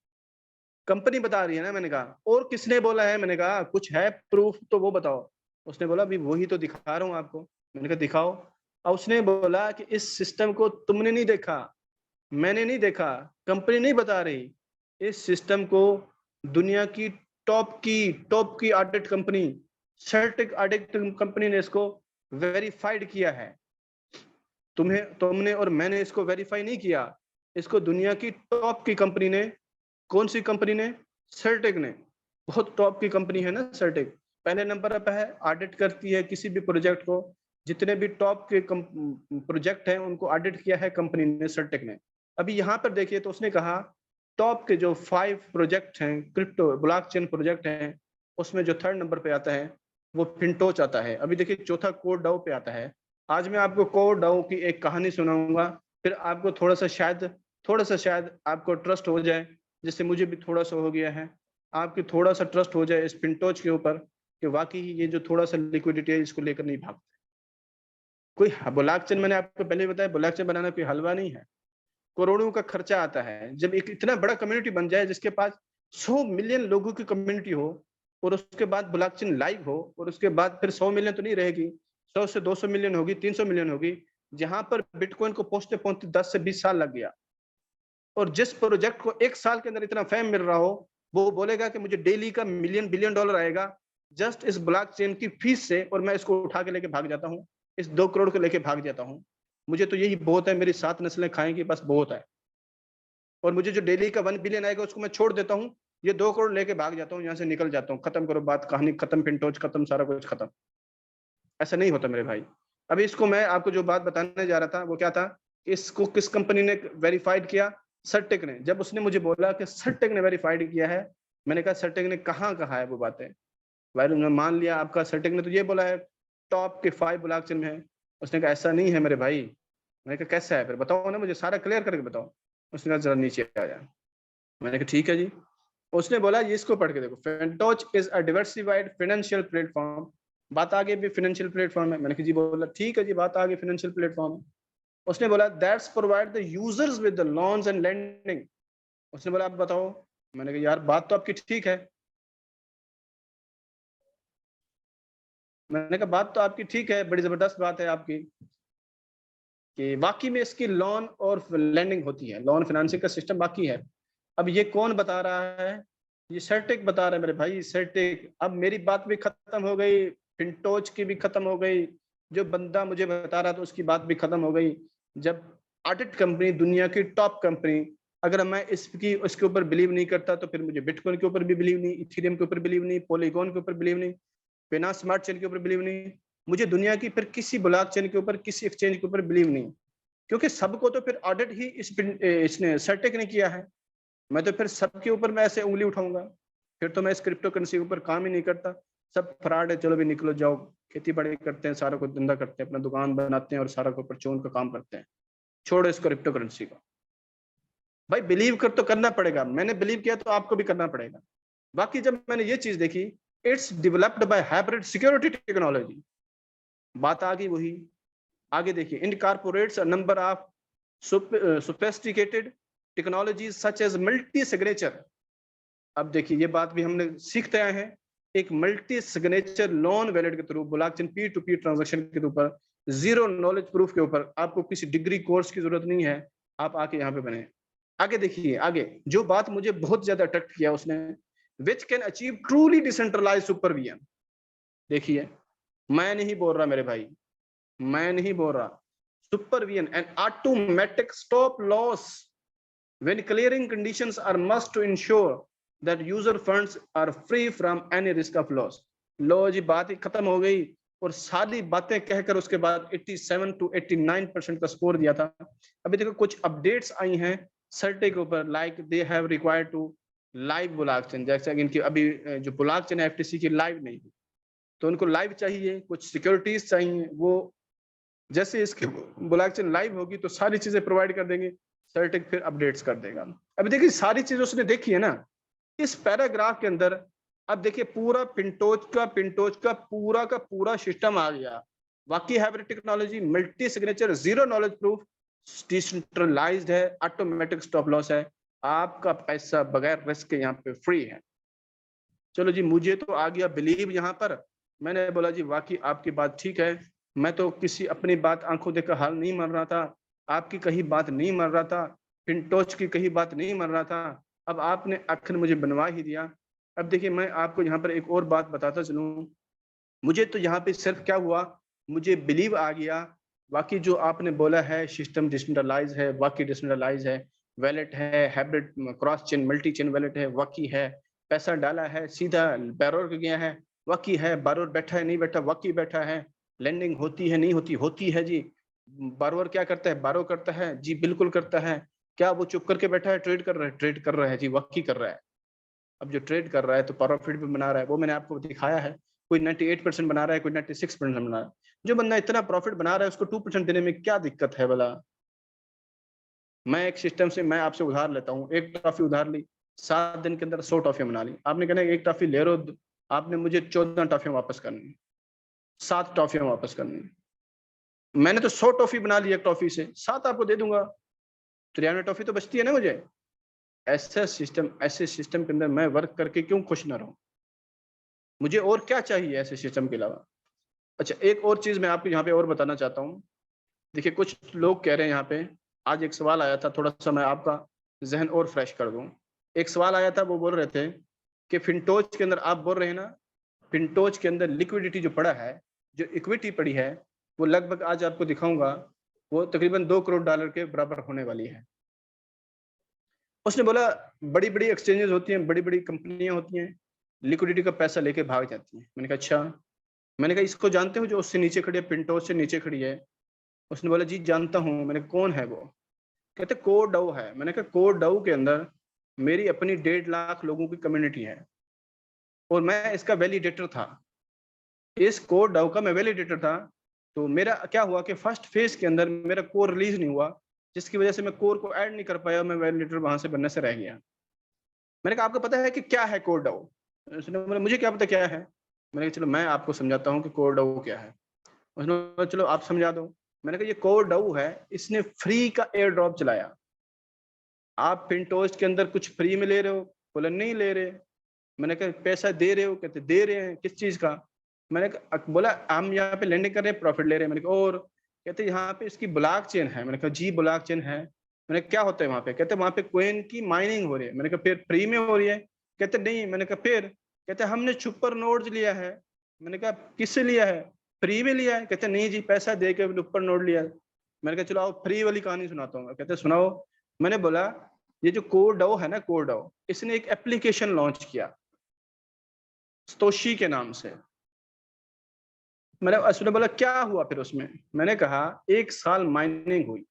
कंपनी बता रही है ना। मैंने कहा और किसने बोला है? मैंने कहा कुछ है प्रूफ तो वो बताओ। उसने बोला अभी वही तो दिखा रहा हूँ आपको। मैंने कहा दिखाओ। और उसने बोला कि इस सिस्टम को तुमने नहीं देखा, मैंने नहीं देखा, कंपनी नहीं बता रही, इस सिस्टम को दुनिया की टॉप की ऑडिट कंपनी, सर्टिक ऑडिट कंपनी ने इसको वेरीफाइड किया है। तुमने और मैंने इसको वेरीफाई नहीं किया, इसको दुनिया की टॉप की कंपनी ने, कौन सी कंपनी ने? सर्टिक ने। बहुत टॉप की कंपनी है ना सर्टिक, पहले नंबर पर है, ऑडिट करती है किसी भी प्रोजेक्ट को। जितने भी टॉप के प्रोजेक्ट हैं उनको ऑडिट किया है कंपनी ने, सर्टिक ने। अभी यहाँ पर देखिए तो उसने कहा टॉप के जो 5 प्रोजेक्ट हैं, क्रिप्टो ब्लॉकचेन प्रोजेक्ट हैं, उसमें जो 3rd नंबर पे आता है वो फिनटोच आता है। अभी देखिए चौथा कोड डाउ पे आता है। आज मैं आपको कोड डाउ की एक कहानी सुनाऊंगा, फिर आपको थोड़ा सा शायद आपको ट्रस्ट हो जाए, जिससे मुझे भी थोड़ा सा हो गया है, आपकी थोड़ा सा ट्रस्ट हो जाए इस फिनटोच के ऊपर कि वाकई ये जो थोड़ा सा लिक्विडिटी है इसको लेकर नहीं भागते। कोई ब्लॉकचेन, मैंने आपको पहले बताया ब्लॉकचेन बनाना कोई हलवा नहीं है, करोड़ों का खर्चा आता है। जब एक इतना बड़ा कम्युनिटी बन जाए जिसके पास 100 मिलियन लोगों की कम्युनिटी हो, और उसके बाद ब्लॉकचेन लाइव हो, और उसके बाद फिर 100 मिलियन तो नहीं रहेगी, 100 से 200 मिलियन होगी, 300 मिलियन होगी, जहां पर बिटकॉइन को पहुंचते पहुंचते 10 से 20 साल लग गया। और जिस प्रोजेक्ट को 1 साल के अंदर इतना फेम मिल रहा हो, वो बोलेगा कि मुझे डेली का मिलियन बिलियन डॉलर आएगा जस्ट इस ब्लॉकचेन की फीस से, और मैं इसको उठा के लेके भाग जाता हूँ, इस 2 करोड़ को लेके भाग जाता हूँ। मुझे तो यही बहुत है, मेरी 7 नस्लें खाएंगी, बस बहुत है। और मुझे जो डेली का 1 बिलियन आएगा उसको मैं छोड़ देता हूँ, ये 2 करोड़ लेके भाग जाता हूँ, यहाँ से निकल जाता हूँ, खत्म करो बात, कहानी खत्म, पिंटोज खत्म, सारा कुछ खत्म। ऐसा नहीं होता मेरे भाई। अभी इसको मैं आपको जो बात बताने जा रहा था वो क्या था, इसको किस कंपनी ने वेरीफाइड किया? सर्टिक ने। जब उसने मुझे बोला कि सर्टिक ने वेरीफाइड किया है, मैंने कहा सर्टिक ने कहाँ कहा है वो बातें? भाई उन्होंने मान लिया आपका, सर्टिक ने तो ये बोला है टॉप के 5 ब्लॉकचेन में है। उसने कहा ऐसा नहीं है मेरे भाई। मैंने कहा कैसा है, फिर बताओ ना मुझे, सारा क्लियर करके बताओ। उसने कहा जरा नीचे आ जाए। मैंने कहा ठीक है जी। उसने बोला ये इसको पढ़ के देखो, Fintoch is a diversified financial platform बात आगे भी फाइनेंशियल प्लेटफॉर्म है। मैंने कहा जी, बोला ठीक है जी, बात आगे फाइनेंशियल प्लेटफॉर्म है। उसने बोला that's provide the users with the loans and lending. उसने बोला आप बताओ। मैंने कहा यार बात तो आपकी ठीक है। मैंने कहा बात तो आपकी ठीक है, बड़ी जबरदस्त बात है आपकी कि वाकई में इसकी लोन और लैंडिंग होती है, लोन फाइनेंसिंग का सिस्टम बाकी है। अब ये कौन बता रहा है? ये सर्टिक बता रहा है मेरे भाई, सर्टिक। अब मेरी बात भी खत्म हो गई, फिनटोच की भी खत्म हो गई, जो बंदा मुझे बता रहा था उसकी बात भी खत्म हो गई। जब ऑडिट कंपनी, दुनिया की टॉप कंपनी, अगर मैं इसकी उसके ऊपर बिलीव नहीं करता तो फिर मुझे बिटकॉइन के ऊपर भी बिलीव नहीं, इथेरियम के ऊपर बिलीव नहीं, पॉलीगॉन के ऊपर बिलीव नहीं, बिना स्मार्ट चेन के ऊपर बिलीव नहीं, मुझे दुनिया की फिर किसी ब्लॉक चेन के ऊपर, किसी एक्सचेंज के ऊपर बिलीव नहीं। क्योंकि सबको तो फिर ऑडिट ही इसने सर्टिक ने किया है। मैं तो फिर सबके ऊपर मैं ऐसे उंगली उठाऊंगा, फिर तो मैं इस क्रिप्टो करेंसी के ऊपर काम ही नहीं करता। सब फ्रॉड है, चलो भी निकलो जाओ, खेती बाड़ी करते हैं, सारा कुछ धंधा करते हैं, अपना दुकान बनाते हैं और सारा को परचून का काम करते हैं। छोड़ो इस क्रिप्टो करेंसी को। भाई बिलीव कर तो करना पड़ेगा, मैंने बिलीव किया तो आपको भी करना पड़ेगा। बाकी जब मैंने ये चीज देखी, it's developed by hybrid security technology, बात आ गई वही। आगे देखिए, incorporates a number of sophisticated technologies such as multi signature. अब देखिए ये बात भी हमने सीखते आए हैं, एक मल्टी सिग्नेचर लोन वैलेट के through, blockchain Pir to Pir transaction के ऊपर, जीरो नॉलेज प्रूफ के ऊपर, आपको किसी डिग्री कोर्स की जरूरत नहीं है, आप आके यहाँ पे बने। आगे देखिए, आगे जो बात मुझे बहुत ज्यादा अट्रैक्ट किया उसने, which can achieve truly decentralise supervision. देखिए मैं नहीं बोल रहा मेरे भाई, मैं नहीं बोल रहा, supervision and automatic stop loss when clearing conditions are must to ensure that user funds are free from any risk of loss। लो जी, बात ही खत्म हो गई। और सारी बातें कहकर उसके बाद 87 to 89% का स्कोर दिया था। अभी देखो कुछ अपडेट्स आई हैं सर्टे के ऊपर, like they have required to live blockchain, जैसे इनकी अभी जो ब्लॉकचेन एफटीसी की लाइव नहीं हुई, तो उनको लाइव चाहिए, कुछ सिक्योरिटीज चाहिए। वो जैसे इसके ब्लॉकचेन लाइव होगी तो सारी चीजें प्रोवाइड कर देंगे, सर्टिक फिर अपडेट्स कर देगा। अभी देखिए सारी चीज उसने देखी है ना इस पैराग्राफ के अंदर। अब देखिए पूरा पिंटोज का पूरा सिस्टम आ गया। वाकई hybrid technology, multi signature, zero knowledge proof, decentralised है, ऑटोमेटिक स्टॉप लॉस है, आपका पैसा बगैर रिस्क के यहाँ पे फ्री है। चलो जी, मुझे तो आ गया बिलीव यहाँ पर। मैंने बोला जी वाकई आपकी बात ठीक है, मैं तो किसी अपनी बात आंखों देखकर हाल नहीं मान रहा था, आपकी कहीं बात नहीं मान रहा था, पिंटोच की कहीं बात नहीं मान रहा था, अब आपने आखिर मुझे बनवा ही दिया। अब देखिए मैं आपको यहाँ पर एक और बात बताता चलूँ, मुझे तो यहाँ पे सिर्फ क्या हुआ, मुझे बिलीव आ गया। बाकी जो आपने बोला है सिस्टम डिसेंट्रलाइज है, वाकई डिसेंट्रलाइज है, वैलेट है, hybrid cross chain multi chain wallet है, वाकई है, पैसा डाला है सीधा बैरोर को गया है, वाकई है, बारोर बैठा है नहीं बैठा, वाकई बैठा है, लैंडिंग होती है नहीं होती, होती है जी। बारोर क्या करता है, बारो करता है जी, बिल्कुल करता है। क्या वो चुप करके बैठा है, ट्रेड कर रहा है, ट्रेड कर रहा है जी, वाकई कर रहा है। अब जो ट्रेड कर रहा है तो प्रॉफिट भी बना रहा है, वो मैंने आपको दिखाया है। कोई 98% बना रहा है, कोई 96% बना रहा है। जो बंदा इतना प्रॉफिट बना रहा है उसको 2% देने में क्या दिक्कत है भला? मैं एक सिस्टम से, मैं आपसे उधार लेता हूँ, एक टॉफी उधार ली, 7 दिन के अंदर 100 टॉफियां बना ली। आपने कहना एक टॉफी ले लो, आपने मुझे 14 टॉफियां वापस करनी, 7 टॉफियां वापस करनी। मैंने तो 100 टॉफी बना ली एक टॉफी से, 7 आपको दे दूंगा, 93 टॉफी तो बचती है ना मुझे। ऐसा सिस्टम, ऐसे सिस्टम के अंदर मैं वर्क करके क्यों खुश ना रहूं? मुझे और क्या चाहिए ऐसे सिस्टम के अलावा? अच्छा, एक और चीज मैं आपको यहाँ पे और बताना चाहता हूँ। देखिए कुछ लोग कह रहे हैं यहाँ पे, आज एक सवाल आया था, थोड़ा सा मैं आपका जहन और फ्रेश कर दूं। एक सवाल आया था, वो बोल रहे थे कि फिनटोच के अंदर, आप बोल रहे हैं ना, फिनटोच के अंदर लिक्विडिटी जो पड़ा है, जो इक्विटी पड़ी है, वो लगभग आज आपको दिखाऊंगा, वो तकरीबन $2 करोड़ के बराबर होने वाली है। उसने बोला बड़ी बड़ी एक्सचेंजेस होती हैं, बड़ी बड़ी कंपनियां होती हैं, लिक्विडिटी का पैसा लेके भाग जाती हैं। मैंने कहा अच्छा। मैंने कहा इसको जानते हो जो उससे नीचे खड़ी है, पिंटोज से नीचे खड़ी है? उसने बोला जी जानता हूँ। मैंने कौन है वो? कहते कोर डाउ है। मैंने कहा कोर डाउ के अंदर मेरी अपनी 1.5 लाख लोगों की कम्युनिटी है और मैं इसका वैलिडेटर था, इस कोर डाउ का मैं वैलिडेटर था। तो मेरा क्या हुआ कि फर्स्ट फेज के अंदर मेरा कोर रिलीज नहीं हुआ, जिसकी वजह से मैं कोर को ऐड नहीं कर पाया, मैं वैलिडेटर वहां से बनने से रह गया। मैंने कहा आपको पता है कि क्या है कोर डाउ? उसने बोला मुझे क्या पता क्या है। मैंने कहा चलो मैं आपको समझाता हूँ कि कोर डाउ क्या है। उसने बोला चलो आप समझा दो। मैंने कहा ये कोर डाउ है, इसने फ्री का एयर ड्रॉप चलाया। आप पिंटोस्ट के अंदर कुछ फ्री में ले रहे हो? बोला नहीं ले रहे। मैंने कहा पैसा दे रहे हो? कहते दे रहे हैं। किस चीज का? मैंने बोला हम यहाँ पे लैंडिंग कर रहे हैं, प्रॉफिट ले रहे हैं। मैंने कहा और? कहते यहाँ पे इसकी ब्लॉक चेन है। मैंने कहा जी ब्लॉक चेन है। मैंने क्या होता है वहां पे? कहते वहां पे कोइन की माइनिंग हो रही है। मैंने कहा फिर फ्री में हो रही है? कहते नहीं। मैंने कहा फिर? कहते हमने सुपर नोड्स लिया है। मैंने कहा किससे लिया है? फ्री में लिया है। कहते नहीं जी पैसा दे के सुपर नोड लिया। मैंने कहा चलो आओ फ्री वाली कहानी सुनाता हूँ। कहते सुनाओ। मैंने बोला ये जो कोर डाउ है ना, कोर डाउ, इसने एक एप्लीकेशन लॉन्च किया स्तोशी के नाम से। मैंने उसने बोला क्या हुआ फिर उसमें? मैंने कहा 1 साल माइनिंग हुई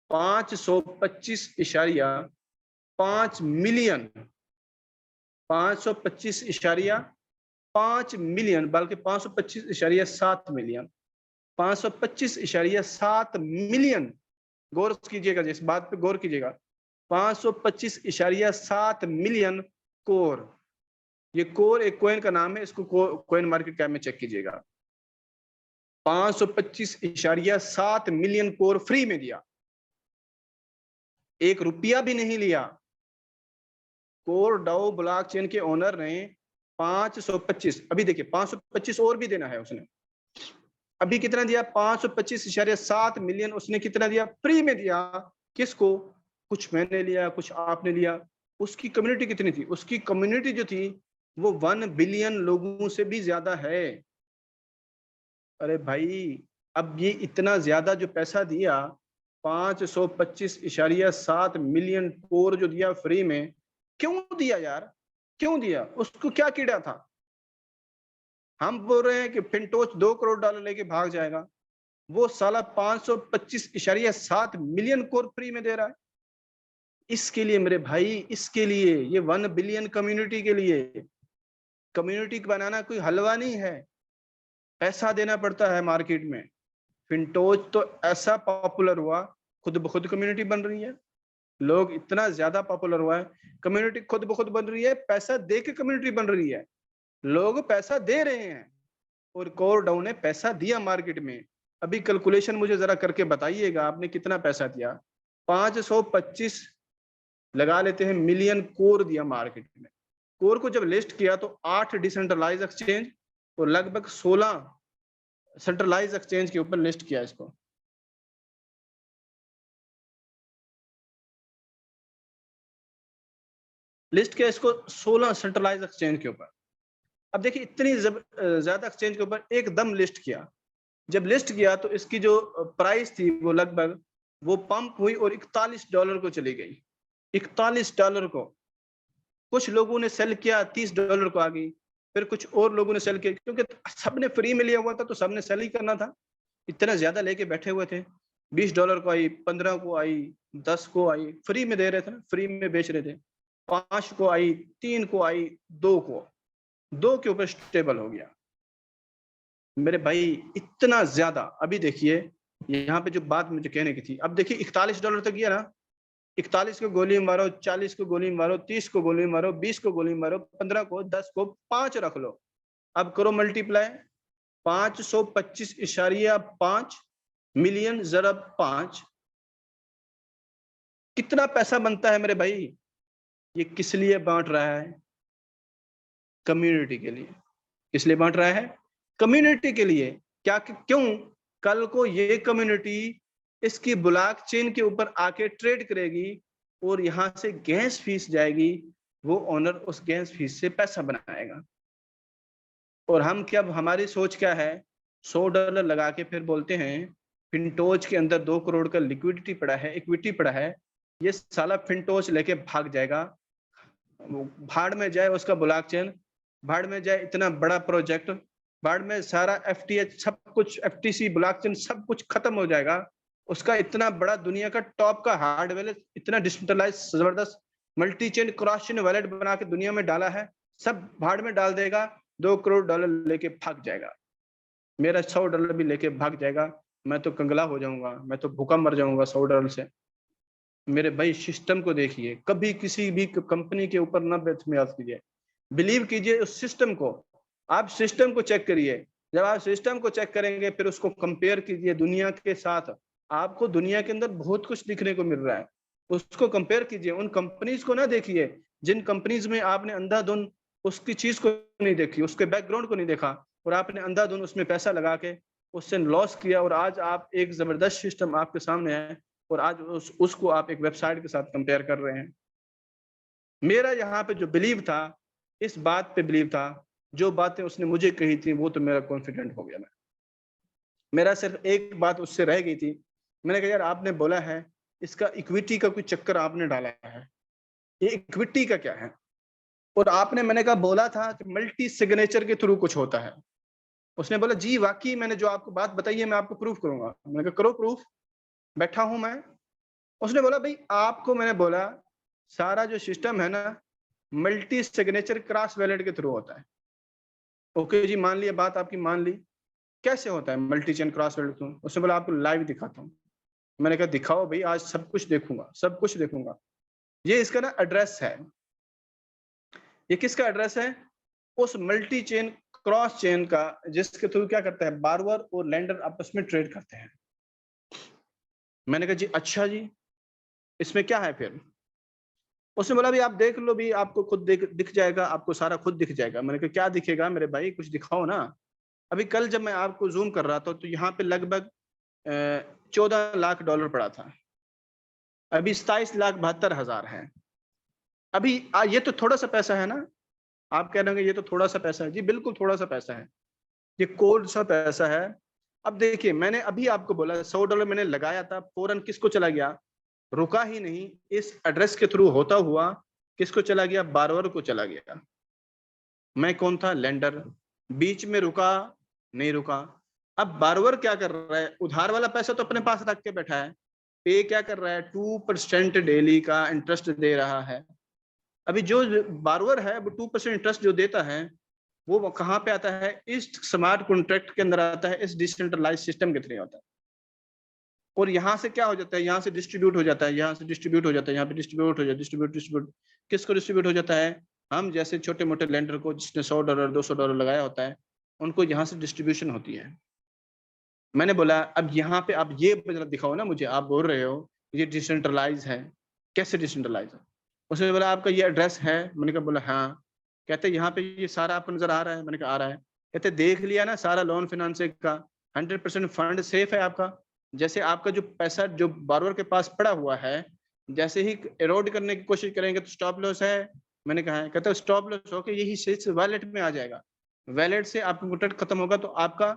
525.5 मिलियन, 525.5 मिलियन, बल्कि 525.7 मिलियन, 525.7 मिलियन। गौर कीजिएगा, जिस बात पे गौर कीजिएगा, 525.7 मिलियन कोर। ये कोर एक कोइन का नाम है, इसको कोइन मार्केट कैप में चेक कीजिएगा। 525.7 मिलियन कोर फ्री में दिया, 1 रुपया भी नहीं लिया। कोर डाउ ब्लॉकचेन के ओनर ने 525, अभी देखिए 525 और भी देना है उसने। अभी कितना दिया? 525.7 मिलियन उसने कितना दिया? फ्री में दिया। किसको? कुछ मैंने लिया, कुछ आपने लिया। उसकी कम्युनिटी कितनी थी? उसकी कम्युनिटी जो थी वो 1 बिलियन लोगों से भी ज्यादा है। अरे भाई, अब ये इतना ज्यादा जो पैसा दिया, 525.7 मिलियन कोर जो दिया फ्री में, क्यों दिया यार? क्यों दिया? उसको क्या कीड़ा था? हम बोल रहे हैं कि फिनटोच $2 करोड़ लेके भाग जाएगा, वो साला 525.7 मिलियन कोर फ्री में दे रहा है। इसके लिए मेरे भाई, इसके लिए, ये 1 बिलियन कम्युनिटी के लिए। कम्युनिटी बनाना कोई हलवा नहीं है, पैसा देना पड़ता है मार्केट में। फिनटोच तो ऐसा पॉपुलर हुआ, खुद ब खुद कम्युनिटी बन रही है। लोग इतना ज्यादा पॉपुलर हुआ है, कम्युनिटी खुद ब खुद बन रही है, पैसा दे के कम्युनिटी बन रही है। लोग पैसा दे रहे हैं और कोर डाउ ने पैसा दिया मार्केट में। अभी कैलकुलेशन मुझे जरा करके बताइएगा, आपने कितना पैसा दिया? 525 लगा लेते हैं मिलियन कोर दिया मार्केट में। कोर को जब लिस्ट किया तो 8 डिसेंट्रलाइज एक्सचेंज और लगभग 16 सेंट्रलाइज एक्सचेंज के ऊपर लिस्ट किया इसको। लिस्ट किया इसको 16 सेंट्रलाइज एक्सचेंज के ऊपर। अब देखिए इतनी ज्यादा एक्सचेंज के ऊपर एकदम लिस्ट किया। जब लिस्ट किया तो इसकी जो प्राइस थी वो लगभग वो पंप हुई और $41 को चली गई। $41 को। कुछ लोगों ने सेल किया, $30 को आ गई। फिर कुछ और लोगों ने सेल किया, क्योंकि सबने फ्री में लिया हुआ था तो सबने सेल ही करना था। इतना ज्यादा लेके बैठे हुए थे। $20 को आई, 15 को आई, 10 को आई, फ्री में दे रहे थे ना, फ्री में बेच रहे थे। 5 को आई, 3 को आई, 2 को, 2 के ऊपर स्टेबल हो गया। मेरे भाई इतना ज्यादा। अभी देखिए यहाँ पे जो बात मुझे कहने की थी, अब देखिए $41 तक गया ना। 41 को गोली मारो, 40 को गोली मारो, 30 को गोली मारो, 20 को गोली मारो, 15 को, 10 को, 5 रख लो। अब करो मल्टीप्लाई, 525.5 मिलियन ज़रब 5, कितना पैसा बनता है मेरे भाई? ये किस लिए बांट रहा है? कम्युनिटी के लिए। किस लिए बांट रहा है? कम्युनिटी के लिए। क्या क्यों? कल को ये कम्युनिटी इसकी ब्लॉकचेन के ऊपर आके ट्रेड करेगी और यहां से गैस फीस जाएगी, वो ओनर उस गैस फीस से पैसा बनाएगा। और हम क्या, हमारी सोच क्या है? $100 लगा के फिर बोलते हैं फिनटोच के अंदर 2 करोड़ का लिक्विडिटी पड़ा है, इक्विटी पड़ा है, ये साला फिनटोच लेके भाग जाएगा। भाड़ में जाए उसका ब्लॉकचेन, भाड़ में जाए इतना बड़ा प्रोजेक्ट, भाड़ में सारा एफटीएच सब कुछ, एफटीसी, ब्लॉकचेन सब कुछ खत्म हो जाएगा। उसका इतना बड़ा दुनिया का टॉप का हार्डवेयर, इतना डिसेंट्रलाइज जबरदस्त multi chain cross chain wallet बना के दुनिया में डाला है, सब भाड़ में डाल देगा। $2 करोड़ लेके भाग जाएगा। मेरा $100 भी लेके भाग जाएगा। मैं तो कंगला हो जाऊंगा, मैं तो भूखा मर जाऊंगा $100 से। मेरे भाई सिस्टम को देखिए, कभी किसी भी कंपनी के ऊपर ना बेतमियाज कीजिए, बिलीव कीजिए उस सिस्टम को। आप सिस्टम को चेक करिए, जब आप सिस्टम को चेक करेंगे फिर उसको कंपेयर कीजिए दुनिया के साथ, आपको दुनिया के अंदर बहुत कुछ दिखने को मिल रहा है, उसको कंपेयर कीजिए। उन कंपनीज को ना देखिए जिन कंपनीज में आपने अंधाधुन उसकी चीज को नहीं देखी, उसके बैकग्राउंड को नहीं देखा, और आपने अंधाधुन उसमें पैसा लगा के उससे लॉस किया, और आज आप एक जबरदस्त सिस्टम आपके सामने है और आज उसको आप एक वेबसाइट के साथ कंपेयर कर रहे हैं। मेरा यहाँ पे जो बिलीव था, इस बात पे बिलीव था, जो बातें उसने मुझे कही थी वो तो मेरा कॉन्फिडेंट हो गया। मैं मेरा सिर्फ एक बात उससे रह गई थी, मैंने कहा यार आपने बोला है इसका इक्विटी का कोई चक्कर आपने डाला है, ये इक्विटी का क्या है, और आपने मैंने कहा बोला था कि मल्टी सिग्नेचर के थ्रू कुछ होता है। उसने बोला जी वाकई मैंने जो आपको बात बताई है मैं आपको प्रूफ करूंगा। मैंने कहा करो प्रूफ, बैठा हूं मैं। उसने बोला भाई आपको मैंने बोला सारा जो सिस्टम है ना मल्टी सिग्नेचर क्रॉस वैलेट के थ्रू होता है। ओके जी, मान लिया बात आपकी, मान ली। कैसे होता है multi chain cross wallet through? उसने बोला आपको लाइव दिखाता हूँ। मैंने कहा दिखाओ भाई, आज सब कुछ देखूंगा, सब कुछ देखूंगा। ये इसका ना एड्रेस है, ये किसका एड्रेस है? उस मल्टी चेन क्रॉस चेन का, जिसके थ्रू क्या करता है बारवर और लैंडर आपस में ट्रेड करते हैं। मैंने कहा जी अच्छा जी, इसमें क्या है फिर? उसने बोला भी आप देख लो भी, आपको खुद दिख जाएगा, आपको सारा खुद दिख जाएगा। मैंने कहा क्या दिखेगा मेरे भाई, कुछ दिखाओ ना। अभी कल जब मैं आपको जूम कर रहा था तो यहाँ पे लगभग 14 लाख डॉलर पड़ा था, अभी 27,72,000 है। अभी ये तो थोड़ा सा पैसा है ना, आप कह रहे होंगे ये तो थोड़ा सा पैसा है। जी बिल्कुल थोड़ा सा पैसा है, ये कोड सा पैसा है। अब देखिए मैंने अभी आपको बोला $100 मैंने लगाया था, फौरन किसको चला गया? रुका ही नहीं, इस एड्रेस के थ्रू होता हुआ किसको चला गया? बारवर को चला गया। मैं कौन था? लेंडर। बीच में रुका? नहीं रुका। अब बारवर क्या कर रहा है? उधार वाला पैसा तो अपने पास रख के बैठा है, पे क्या कर रहा है? 2% डेली का इंटरेस्ट दे रहा है। अभी जो बारवर है वो 2% इंटरेस्ट जो देता है वो कहाँ पे आता है? इस स्मार्ट कॉन्ट्रैक्ट के अंदर आता है, इस डिसेंट्रलाइज सिस्टम के थ्रू आता है। और यहाँ से क्या हो जाता है? यहाँ से डिस्ट्रीब्यूट हो जाता है, यहाँ से डिस्ट्रीब्यूट हो जाता है, यहाँ पे डिस्ट्रीब्यूट हो जाता है, डिस्ट्रीब्यूट किसको डिस्ट्रीब्यूट हो जाता है? हम जैसे छोटे मोटे लेंडर को जिसने $100 $200 लगाया होता है, उनको यहाँ से डिस्ट्रीब्यूशन होती है। मैंने बोला अब यहाँ पे आप ये दिखाओ ना मुझे, आप बोल रहे हो ये डिसेंट्रलाइज है, कैसे डिसेंट्रलाइज है? उसने बोला आपका ये एड्रेस है। मैंने कहा बोला हाँ। कहते यहाँ पे ये सारा आपको नजर आ रहा है? मैंने कहा आ रहा है। कहते देख लिया ना सारा लोन फाइनेंसिंग का 100% फंड सेफ है आपका। जैसे आपका जो पैसा जो बारोवर के पास पड़ा हुआ है, जैसे ही एरोड करने की कोशिश करेंगे तो स्टॉप लॉस है। मैंने कहा है। कहते स्टॉप लॉस होके यही से वैलेट में आ जाएगा, वैलेट से आपका प्रोटेक्ट खत्म होगा तो आपका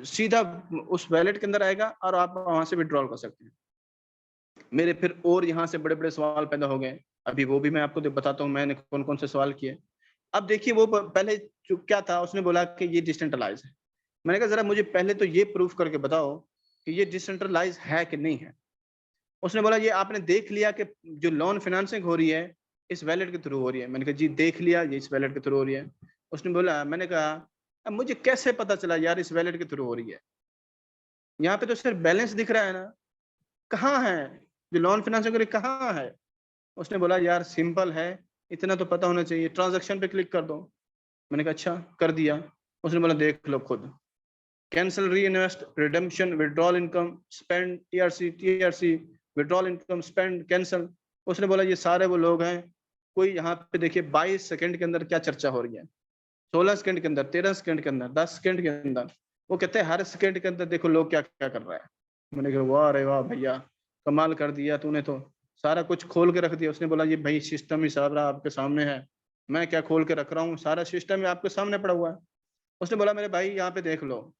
सीधा उस वैलेट के अंदर आएगा और आप वहां से विड्रॉल कर सकते हैं। मेरे फिर और यहाँ से बड़े बड़े सवाल पैदा हो गए, अभी वो भी मैं आपको बताता हूँ मैंने कौन कौन से सवाल किए। अब देखिए वो पहले जो क्या था, उसने बोला कि ये डिसेंट्रलाइज है। मैंने कहा जरा मुझे पहले तो ये प्रूफ करके बताओ कि ये डिसेंट्रलाइज है कि नहीं है। उसने बोला ये आपने देख लिया कि जो लोन फाइनेंसिंग हो रही है इस वैलेट के थ्रू हो रही है। मैंने कहा जी देख लिया, ये इस वैलेट के थ्रू हो रही है। उसने बोला, मैंने कहा अब मुझे कैसे पता चला यार इस वैलेट के थ्रू हो रही है? यहाँ पे तो सिर्फ बैलेंस दिख रहा है ना, कहाँ है जो लोन फाइनेंसिंग हो रही कहाँ है? उसने बोला यार सिंपल है, इतना तो पता होना चाहिए, ट्रांजैक्शन पे क्लिक कर दो। मैंने कहा अच्छा, कर दिया। उसने बोला देख लो खुद, कैंसिल, री invest, redemption, withdrawal income, spend, TRC, withdrawal income, spend, cancel. उसने बोला ये सारे वो लोग हैं। कोई यहाँ पे देखिए 22 सेकंड के अंदर क्या चर्चा हो रही है, 16 सेकंड के अंदर, 13 सेकंड के अंदर, 10 सेकंड के अंदर। वो कहते हैं हर सेकंड के अंदर देखो लोग क्या क्या कर रहा है। मैंने कहा वाह रे वाह भैया, कमाल कर दिया तूने, तो सारा कुछ खोल के रख दिया। उसने बोला ये भाई सिस्टम ही सारा आपके सामने है, मैं क्या खोल के रख रहा हूँ, सारा सिस्टम ही आपके सामने पड़ा हुआ है। उसने बोला मेरे भाई यहाँ पे देख लो,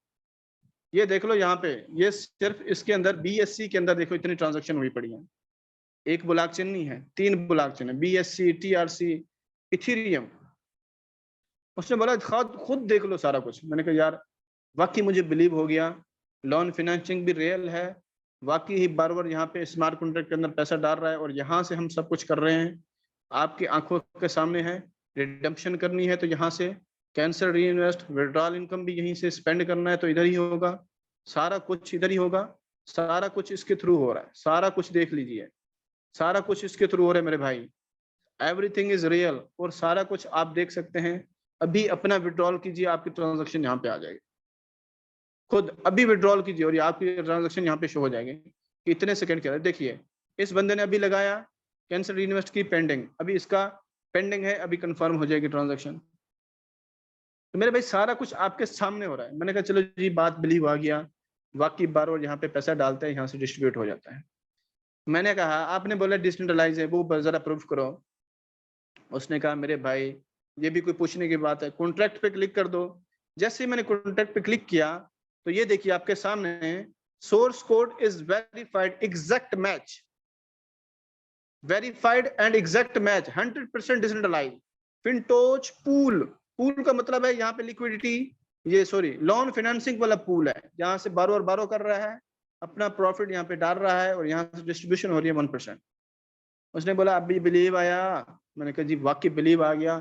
ये देख लो यहाँ पे, ये सिर्फ इसके अंदर BSC के अंदर देखो इतनी ट्रांजेक्शन हुई पड़ी है। एक ब्लॉकचेन नहीं है, 3 ब्लॉकचेन है, BSC, TRC, इथेरियम। उसने बोला खुद देख लो सारा कुछ। मैंने कहा यार वाकई मुझे बिलीव हो गया, लोन फाइनेंसिंग भी रियल है, वाकई ही बार यहाँ पे स्मार्ट कॉन्ट्रैक्ट के अंदर पैसा डाल रहा है और यहाँ से हम सब कुछ कर रहे हैं, आपकी आंखों के सामने है। रिडेम्पशन करनी है तो यहाँ से, कैंसिल, री इन्वेस्ट, विड्रॉल इनकम भी यहीं से, स्पेंड करना है तो इधर ही होगा, सारा कुछ इधर ही होगा, सारा कुछ इसके थ्रू हो रहा है, सारा कुछ देख लीजिए, सारा कुछ इसके थ्रू हो रहा है मेरे भाई, एवरीथिंग इज रियल। और सारा कुछ आप देख सकते हैं, अभी अपना विड्रॉल कीजिए, आपकी ट्रांजैक्शन यहाँ पे आ जाएगी। खुद अभी विड्रॉल कीजिए और ये आपकी ट्रांजैक्शन यहाँ पे शो हो जाएगी कि इतने सेकंड के अंदर। देखिए इस बंदे ने अभी लगाया, कैंसिल रीइन्वेस्ट की, पेंडिंग, अभी इसका पेंडिंग है, अभी कंफर्म हो जाएगी ट्रांजैक्शन। तो मेरे भाई सारा कुछ आपके सामने हो रहा है। मैंने कहा चलो जी, बात बिलीव आ गया, वाकई बार बार यहाँ पे पैसा डालते हैं, यहाँ से डिस्ट्रीब्यूट हो जाता है। मैंने कहा आपने बोला डिसेंट्रलाइज है, वो जरा प्रूफ करो। उसने कहा मेरे भाई ये भी कोई पूछने की बात है, कॉन्ट्रैक्ट पे क्लिक कर दो। जैसे ही मैंने कॉन्ट्रैक्ट पे क्लिक किया तो ये देखिए आपके सामने source code is verified exact match, verified and exact match, 100% decentralise Fintoch pool. Pool का मतलब है यहाँ पे लिक्विडिटी, ये सॉरी लोन फाइनेंसिंग वाला पूल है, जहां से बारो कर रहा है, अपना प्रॉफिट यहाँ पे डाल रहा है और यहाँ से डिस्ट्रीब्यूशन हो रही है 1%। उसने बोला अभी बिलीव आया। मैंने कहा जी वाकई बिलीव आ गया,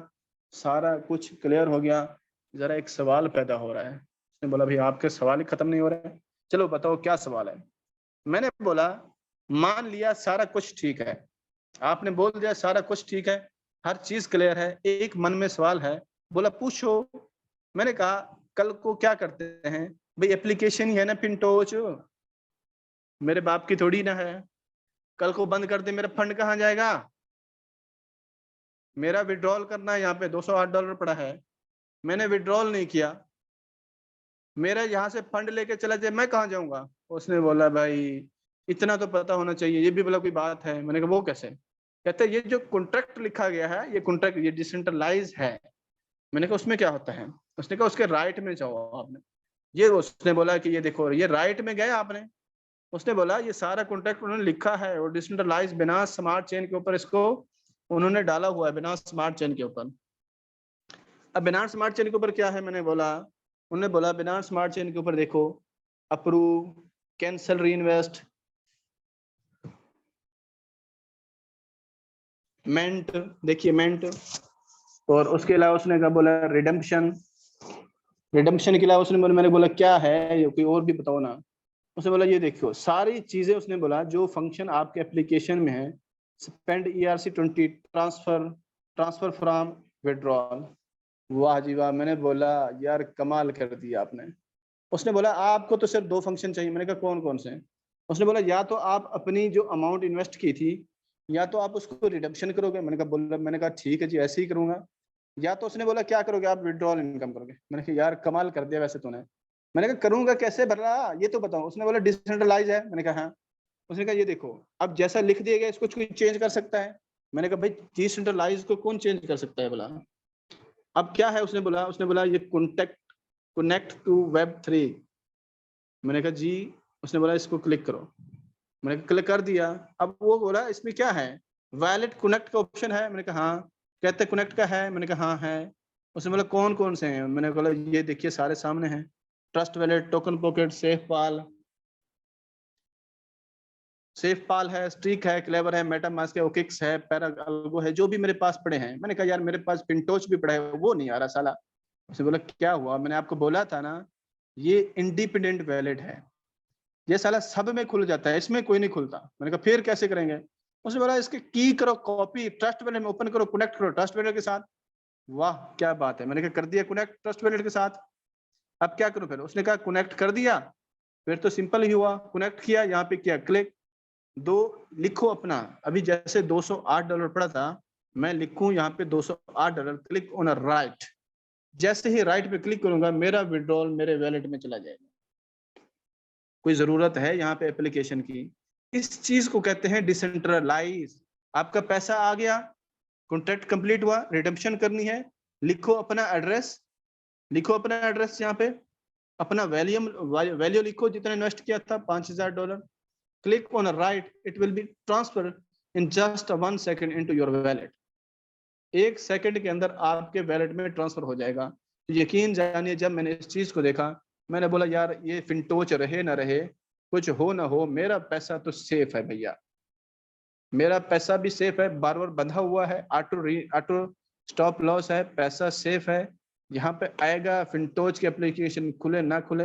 सारा कुछ क्लियर हो गया, जरा एक सवाल पैदा हो रहा है। उसने बोला भाई आपके सवाल ही खत्म नहीं हो रहे हैं, चलो बताओ क्या सवाल है। मैंने बोला मान लिया सारा कुछ ठीक है, आपने बोल दिया सारा कुछ ठीक है, हर चीज क्लियर है, एक मन में सवाल है। बोला पूछो। मैंने कहा कल को क्या करते हैं भाई, एप्लीकेशन ही है ना फिनटोच, मेरे बाप की थोड़ी ना है। कल को बंद कर दे, मेरा फंड कहाँ जाएगा? मेरा विड्रॉल करना है, यहाँ पे $208 पड़ा है, मैंने विड्रॉल नहीं किया, मेरा यहाँ से फंड लेके चला जाए, मैं कहाँ जाऊंगा? उसने बोला भाई इतना तो पता होना चाहिए, ये भी बोला कोई बात है। मैंने कहा वो कैसे? कहते ये जो कॉन्ट्रैक्ट लिखा गया है, ये कॉन्ट्रैक्ट ये डिसेंट्रलाइज है। मैंने कहा उसमें क्या होता है? उसने कहा उसके राइट में जाओ आपने। ये उसने बोला कि ये देखो ये राइट में गए आपने। उसने बोला ये सारा कॉन्ट्रैक्ट उन्होंने लिखा है और डिसेंट्रलाइज बिना स्मार्ट चेन के ऊपर इसको उन्होंने डाला हुआ है, बिना स्मार्ट चेन के ऊपर। अब बिना स्मार्ट चेन के ऊपर क्या है? मैंने बोला, उन्होंने बोला बिना स्मार्ट चेन के ऊपर देखो अप्रूव, कैंसल रीइन्वेस्ट, मेंट, देखिए मेंट, और उसके अलावा उसने क्या बोला रिडेम्पशन। रिडेम्पशन के अलावा उसने बोला, मैंने बोला क्या है ये, कोई और भी बताओ ना। उसने बोला ये देखो सारी चीजें, उसने बोला जो फंक्शन आपके एप्लीकेशन में है, spend ERC20, transfer, transfer from, withdrawal. वाह जी वाह। मैंने बोला यार कमाल कर दिया आपने। उसने बोला आपको तो सिर्फ 2 फंक्शन चाहिए। मैंने कहा कौन कौन से? उसने बोला या तो आप अपनी जो अमाउंट इन्वेस्ट की थी, या तो आप उसको रिडम्पशन करोगे। मैंने कहा ठीक है जी ऐसे ही करूंगा। या तो उसने बोला क्या करोगे आप? विड्रॉल इनकम करोगे। मैंने कहा यार कमाल कर दिया वैसे तूने। मैंने कहा करूंगा कैसे भला ये तो बताओ। उसने बोला डिसेंट्रलाइज है। मैंने कहा हाँ। उसने कहा ये देखो अब जैसा लिख दिया गया इसको कोई चेंज कर सकता है? मैंने कहा भाई डिसेंट्रलाइज को कौन चेंज कर सकता है भला? अब क्या है? उसने बोला ये कनेक्ट टू Web3। मैंने कहा जी। उसने बोला इसको क्लिक करो। मैंने क्लिक कर दिया। अब वो बोला इसमें क्या है? वैलेट कनेक्ट का ऑप्शन है। मैंने कहा हाँ। कहते कनेक्ट का है। मैंने कहा हाँ है। उसने बोला कौन कौन से हैं? मैंने बोला ये देखिए सारे सामने हैं, trust wallet, TokenPocket, SafePal है, स्ट्रीक है, क्लेवर है, मेटामास्क है, ओकिक्स है, पैरागो है, जो भी मेरे पास पड़े हैं। मैंने कहा यार मेरे पास पिंटोच भी पड़ा है, वो नहीं आ रहा साला। उसने बोला क्या हुआ? मैंने आपको बोला था ना ये इंडिपेंडेंट वैलेट है, ये साला सब में खुल जाता है, इसमें कोई नहीं खुलता। मैंने कहा फिर कैसे करेंगे? उसने बोला इसके की करो कॉपी, ट्रस्ट वैलेट में ओपन करो, कनेक्ट करो ट्रस्ट वैलेट के साथ। वाह क्या बात है। मैंने कहा कर दिया कनेक्ट ट्रस्ट वैलेट के साथ। अब क्या करूं फिर? उसने कहा कनेक्ट कर दिया। फिर तो सिंपल ही हुआ, कनेक्ट किया, यहाँ पे किया क्लिक, दो लिखो अपना। अभी जैसे $208 पड़ा था, मैं लिखूं यहाँ पे $208, क्लिक ऑन राइट। जैसे ही राइट पे क्लिक करूंगा मेरा विड्रॉल मेरे वैलेट में चला जाएगा। कोई जरूरत है यहाँ पे एप्लीकेशन की? इस चीज को कहते हैं डिसेंट्रलाइज। आपका पैसा आ गया, कॉन्ट्रैक्ट कंप्लीट हुआ, रिडेम्पशन करनी है, लिखो अपना एड्रेस, लिखो अपना एड्रेस, यहाँ पे अपना वैल्यू लिखो जितना इन्वेस्ट किया था $5000, click on right, it will be transfer in just 1 second into your wallet. 1 second के अंदर आपके वैलेट में ट्रांसफर हो जाएगा। यकीन जानिए जब मैंने इस चीज को देखा, मैंने बोला यार ये फिनटोच रहे ना रहे, कुछ हो ना हो, मेरा पैसा तो सेफ है भैया, मेरा पैसा भी सेफ है, बार बार बंधा हुआ है, ऑटो स्टॉप लॉस है, पैसा सेफ है। यहाँ पे आएगा फिनटोच की एप्लीकेशन खुले ना खुले,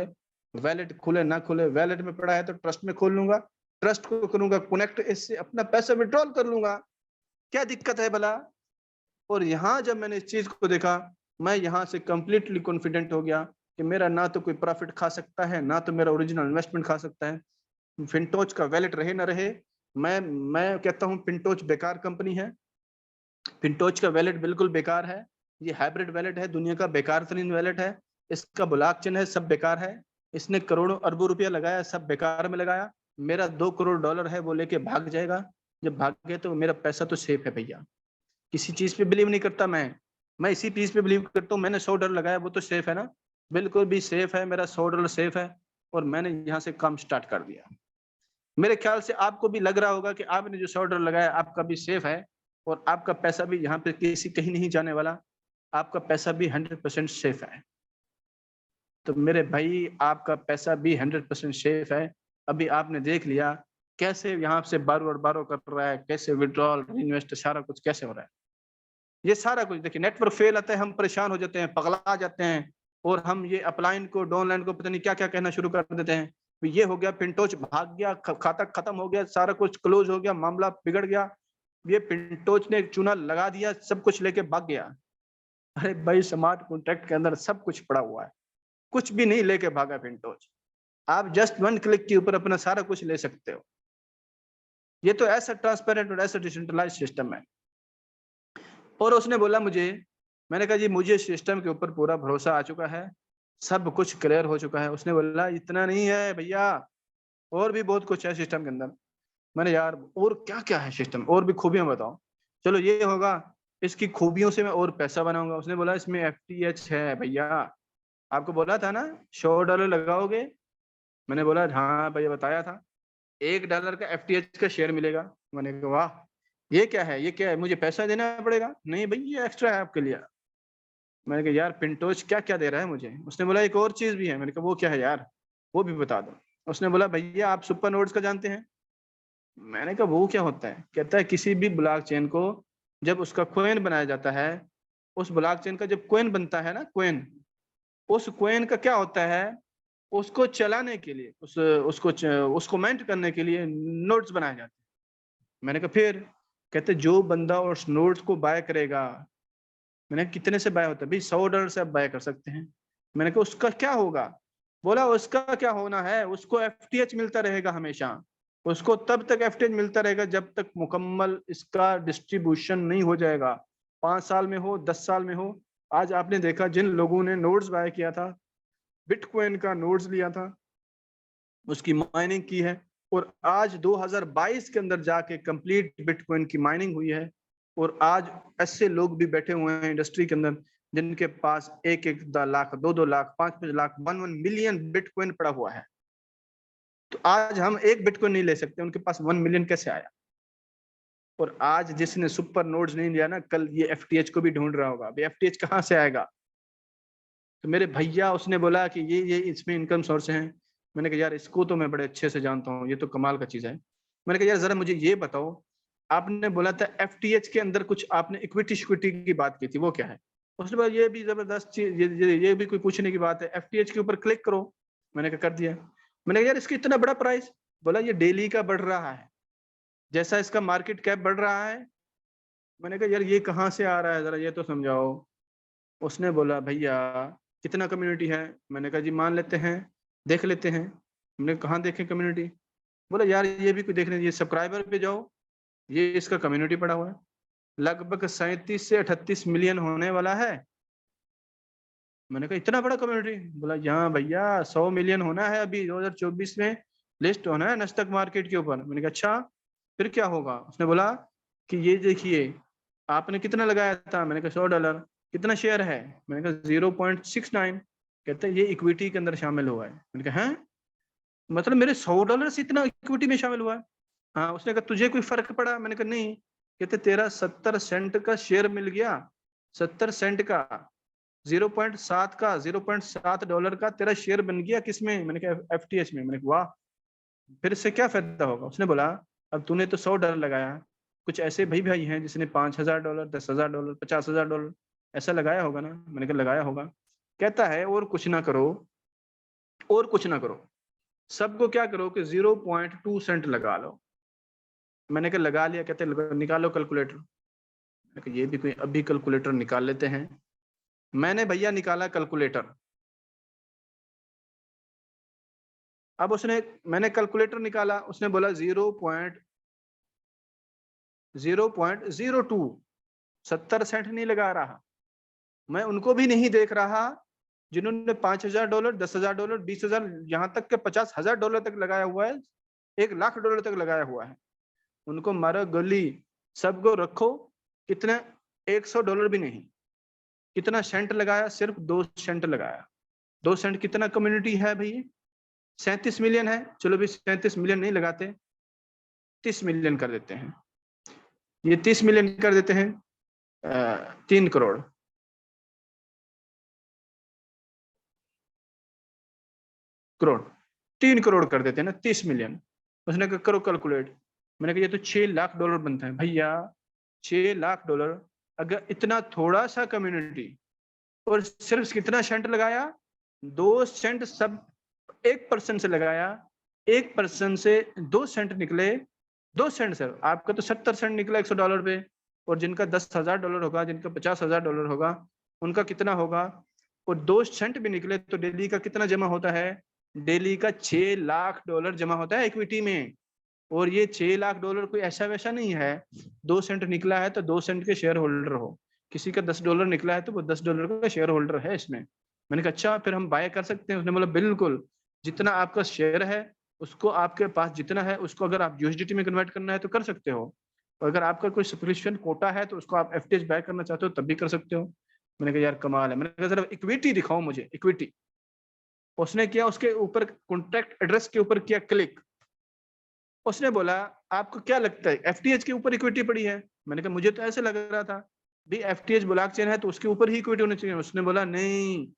वैलेट खुले ना खुले, वैलेट में पड़ा है तो ट्रस्ट में खोल लूंगा, ट्रस्ट को करूंगा कनेक्ट, इससे अपना पैसा विड्रॉल कर लूंगा। क्या दिक्कत है भला? और यहाँ जब मैंने इस चीज को देखा, मैं यहाँ से कंप्लीटली कॉन्फिडेंट हो गया कि मेरा ना तो कोई प्रॉफिट खा सकता है, ना तो मेरा ओरिजिनल इन्वेस्टमेंट खा सकता है। फिनटोच का वैलेट रहे ना रहे, मैं कहता हूँ फिनटोच बेकार कंपनी है। फिनटोच का वैलेट बिल्कुल बेकार है। ये हाइब्रिड वैलेट है, दुनिया का बेकार तरीन वैलेट है। इसका ब्लॉकचेन है, सब बेकार है। इसने करोड़ों अरबों रुपया लगाया, सब बेकार में लगाया। मेरा $2 करोड़ है, वो लेके भाग जाएगा। जब भाग गए तो मेरा पैसा तो सेफ है भैया। किसी चीज पे बिलीव नहीं करता मैं इसी चीज पे बिलीव करता हूँ। मैंने $100 लगाया, वो तो सेफ है ना, बिल्कुल भी सेफ है, मेरा $100 सेफ है। और मैंने यहाँ से काम स्टार्ट कर दिया। मेरे ख्याल से आपको भी लग रहा होगा कि आपने जो $100 लगाया आपका भी सेफ है, और आपका पैसा भी यहाँ पे किसी कहीं नहीं जाने वाला। आपका पैसा भी 100% सेफ है। तो मेरे भाई, आपका पैसा भी 100% सेफ है। अभी आपने देख लिया कैसे यहाँ से बारो और बारो कर रहा है, कैसे विड्रॉल, इन्वेस्ट, सारा कुछ कैसे हो रहा है। ये सारा कुछ देखिए, नेटवर्क फेल आता है, हम परेशान हो जाते हैं, पगला जाते हैं, और हम ये अपलाइन को, डाउनलाइन को पता नहीं क्या क्या कहना शुरू कर देते हैं। ये हो गया, पिंटोच भाग गया, खाता खत्म हो गया, सारा कुछ क्लोज हो गया, मामला बिगड़ गया। ये पिंटोच ने चूना लगा दिया, सब कुछ लेके भाग गया। अरे भाई, स्मार्ट कॉन्ट्रैक्ट के अंदर सब कुछ पड़ा हुआ है, कुछ भी नहीं लेके भागा पिंटोच। आप जस्ट 1 क्लिक के ऊपर अपना सारा कुछ ले सकते हो। ये तो ऐसा ट्रांसपेरेंट और ऐसा डिसेंट्रलाइज्ड सिस्टम है। और उसने बोला मुझे, मैंने कहा जी मुझे सिस्टम के ऊपर पूरा भरोसा आ चुका है, सब कुछ क्लियर हो चुका है। उसने बोला इतना नहीं है भैया, और भी बहुत कुछ है सिस्टम के अंदर। मैंने यार और क्या क्या है सिस्टम, और भी खूबियां बताओ। चलो ये होगा, इसकी खूबियों से मैं और पैसा बनाऊंगा। उसने बोला इसमें FTH है भैया, आपको बोला था ना $100 लगाओगे। मैंने बोला हाँ भैया, बताया था। $1 का FTH का शेयर मिलेगा। मैंने कहा वाह, ये क्या है, ये क्या है, मुझे पैसा देना पड़ेगा? नहीं भाई, ये एक्स्ट्रा है आपके लिए। मैंने कहा यार पिंटोच क्या क्या दे रहा है मुझे। उसने बोला एक और चीज भी है। मैंने कहा वो क्या है यार, वो भी बता दो। उसने बोला भैया आप सुपर नोड्स का जानते हैं? मैंने कहा वो क्या होता है? कहता है किसी भी ब्लॉकचेन को जब उसका कोइन बनाया जाता है, उस ब्लॉकचेन का जब कोइन बनता है ना, कोइन, उस कोइन का क्या होता है, उसको चलाने के लिए, उसको मेंट करने के लिए नोड्स बनाए जाते हैं। मैंने कहा फिर? कहते जो बंदा उस नोड्स को बाय करेगा। मैंने कहा कितने से बाय होता है? भाई $100 से आप बाय कर सकते हैं। मैंने कहा उसका क्या होगा? बोला उसका क्या होना है, उसको FTH मिलता रहेगा हमेशा। उसको तब तक FTH मिलता रहेगा जब तक मुकम्मल इसका डिस्ट्रीब्यूशन नहीं हो जाएगा। 5 साल में हो, 10 साल में हो। आज आपने देखा जिन लोगों ने नोड्स बाय किया था, बिटकॉइन का नोड्स लिया था, उसकी माइनिंग की है, और आज 2022 के अंदर जाके कंप्लीट बिटकॉइन की माइनिंग हुई है। और आज ऐसे लोग भी बैठे हुए हैं इंडस्ट्री के अंदर जिनके पास 1-1 लाख, 2-2 लाख, 5-5 लाख, 1-1 मिलियन बिटकॉइन पड़ा हुआ है। तो आज हम एक बिटकॉइन नहीं ले सकते, उनके पास 1 मिलियन कैसे आया? और आज जिसने सुपर नोड्स नहीं लिया ना, कल ये FTH को भी ढूंढ रहा होगा, अभी FTH कहाँ से आएगा? तो मेरे भैया, उसने बोला कि ये इसमें इनकम सोर्स हैं। मैंने कहा यार इसको तो मैं बड़े अच्छे से जानता हूँ, ये तो कमाल का चीज है। मैंने कहा यार जरा मुझे ये बताओ, आपने बोला था FTH के अंदर कुछ आपने इक्विटी शिक्विटी की बात की थी, वो क्या है? उसने बोला ये भी जबरदस्त चीज, ये भी कोई पूछने की बात है, FTH के ऊपर क्लिक करो। मैंने कहा कर दिया। मैंने कहा यार इसका इतना बड़ा प्राइस? बोला ये डेली का बढ़ रहा है, जैसा इसका मार्केट कैप बढ़ रहा है। मैंने कहा यार ये कहाँ से आ रहा है, जरा ये तो समझाओ। उसने बोला भैया कितना कम्युनिटी है? मैंने कहा जी मान लेते हैं, देख लेते हैं। हमने कहाँ देखें कम्युनिटी? बोला यार ये भी कोई देखने, ये सब्सक्राइबर पे जाओ, ये इसका कम्युनिटी पड़ा हुआ है, लगभग 37 से 38 मिलियन होने वाला है। मैंने कहा इतना बड़ा कम्युनिटी? बोला यहाँ भैया 100 मिलियन होना है अभी 2024 में, लिस्ट होना है नस्दक मार्केट के ऊपर। मैंने कहा अच्छा, फिर क्या होगा? उसने बोला कि ये देखिए आपने कितना लगाया था? मैंने कहा $100। कितना शेयर है? मैंने कहा 0.69। कहते हैं ये इक्विटी के अंदर शामिल हुआ है। मैंने कहा हैं, मतलब मेरे $100 से इतना इक्विटी में शामिल हुआ है? हाँ। उसने कहा तुझे कोई फर्क पड़ा? मैंने कहा नहीं। कहते तेरा 70 सेंट का शेयर मिल गया, 70 सेंट का, 0.7 का, $0.7 का तेरा शेयर बन गया। किसमें? मैंने कहा FTH में। मैंने कहा वाह, फिर इससे क्या फायदा होगा? उसने बोला अब तूने तो $100 लगाया, कुछ ऐसे भाई हैं जिसने $5,000, $10,000, $50,000 ऐसा लगाया होगा ना। मैंने कहा लगाया होगा। कहता है और कुछ ना करो, और कुछ ना करो, सबको क्या करो कि 0.2 सेंट लगा लो। मैंने कहा लगा लिया। कहते निकालो कैलकुलेटर। मैंने कहा ये भी कोई, अभी कैलकुलेटर निकाल लेते हैं। मैंने भैया निकाला कैलकुलेटर। अब मैंने कैलकुलेटर निकाला, उसने बोला 0.02, 70 सेंट नहीं लगा रहा। मैं उनको भी नहीं देख रहा जिन्होंने $5,000, $10,000, $20,000, यहाँ तक के $50,000 तक लगाया हुआ है, $1,00,000 तक लगाया हुआ है। उनको मारो गोली, सबको रखो। कितने? $100 भी नहीं। कितना सेंट लगाया? सिर्फ 2 सेंट लगाया। 2 सेंट कितना कम्युनिटी है भैया? 37 मिलियन है। चलो भी 37 मिलियन नहीं लगाते, 30 मिलियन कर देते हैं। ये 30 मिलियन कर देते हैं 3 करोड़। करोड़ 3 करोड़ कर देते हैं ना, 30 मिलियन। उसने कहा करो कैलकुलेट। मैंने कहा ये तो $6,00,000 बनता है भैया। $6,00,000 अगर इतना थोड़ा सा कम्युनिटी और सिर्फ कितना सेंट लगाया? 2 सेंट। सब 1% से लगाया, 1% से 2 सेंट निकले। 2 सेंट सर, आपका तो 70 सेंट निकला $100 पे। और जिनका $10,000 होगा, जिनका $50,000 होगा, उनका कितना होगा? और 2 सेंट भी निकले तो डेली का कितना जमा होता है? डेली का $6,00,000 जमा होता है इक्विटी में। और ये $6,00,000 कोई ऐसा वैसा नहीं है। 2 सेंट निकला है तो 2 सेंट के शेयर होल्डर हो। किसी का $10 निकला है तो वो $10 का शेयर होल्डर है इसमें। मैंने कहा अच्छा, फिर हम बाय कर सकते हैं? उसने बोला बिल्कुल, जितना आपका शेयर है उसको, आपके पास जितना है उसको अगर आप यूएसडीटी में कन्वर्ट करना है तो कर सकते हो। और अगर आपका कोई सफिशिएंट कोटा है तो उसको आप एफटीएच बाय करना चाहते हो तब भी कर सकते हो। मैंने कहा यार कमाल है। मैंने कहा जरा इक्विटी दिखाओ मुझे, इक्विटी। उसने किया, उसके ऊपर कॉन्ट्रैक्ट एड्रेस के ऊपर किया क्लिक। उसने बोला आपको क्या लगता है एफटीएच के ऊपर इक्विटी पड़ी है? मैंने कहा मुझे तो ऐसे लग रहा था भी एफटीएच ब्लॉकचेन है तो उसके ऊपर ही इक्विटी होनी चाहिए। उसने बोला नहीं,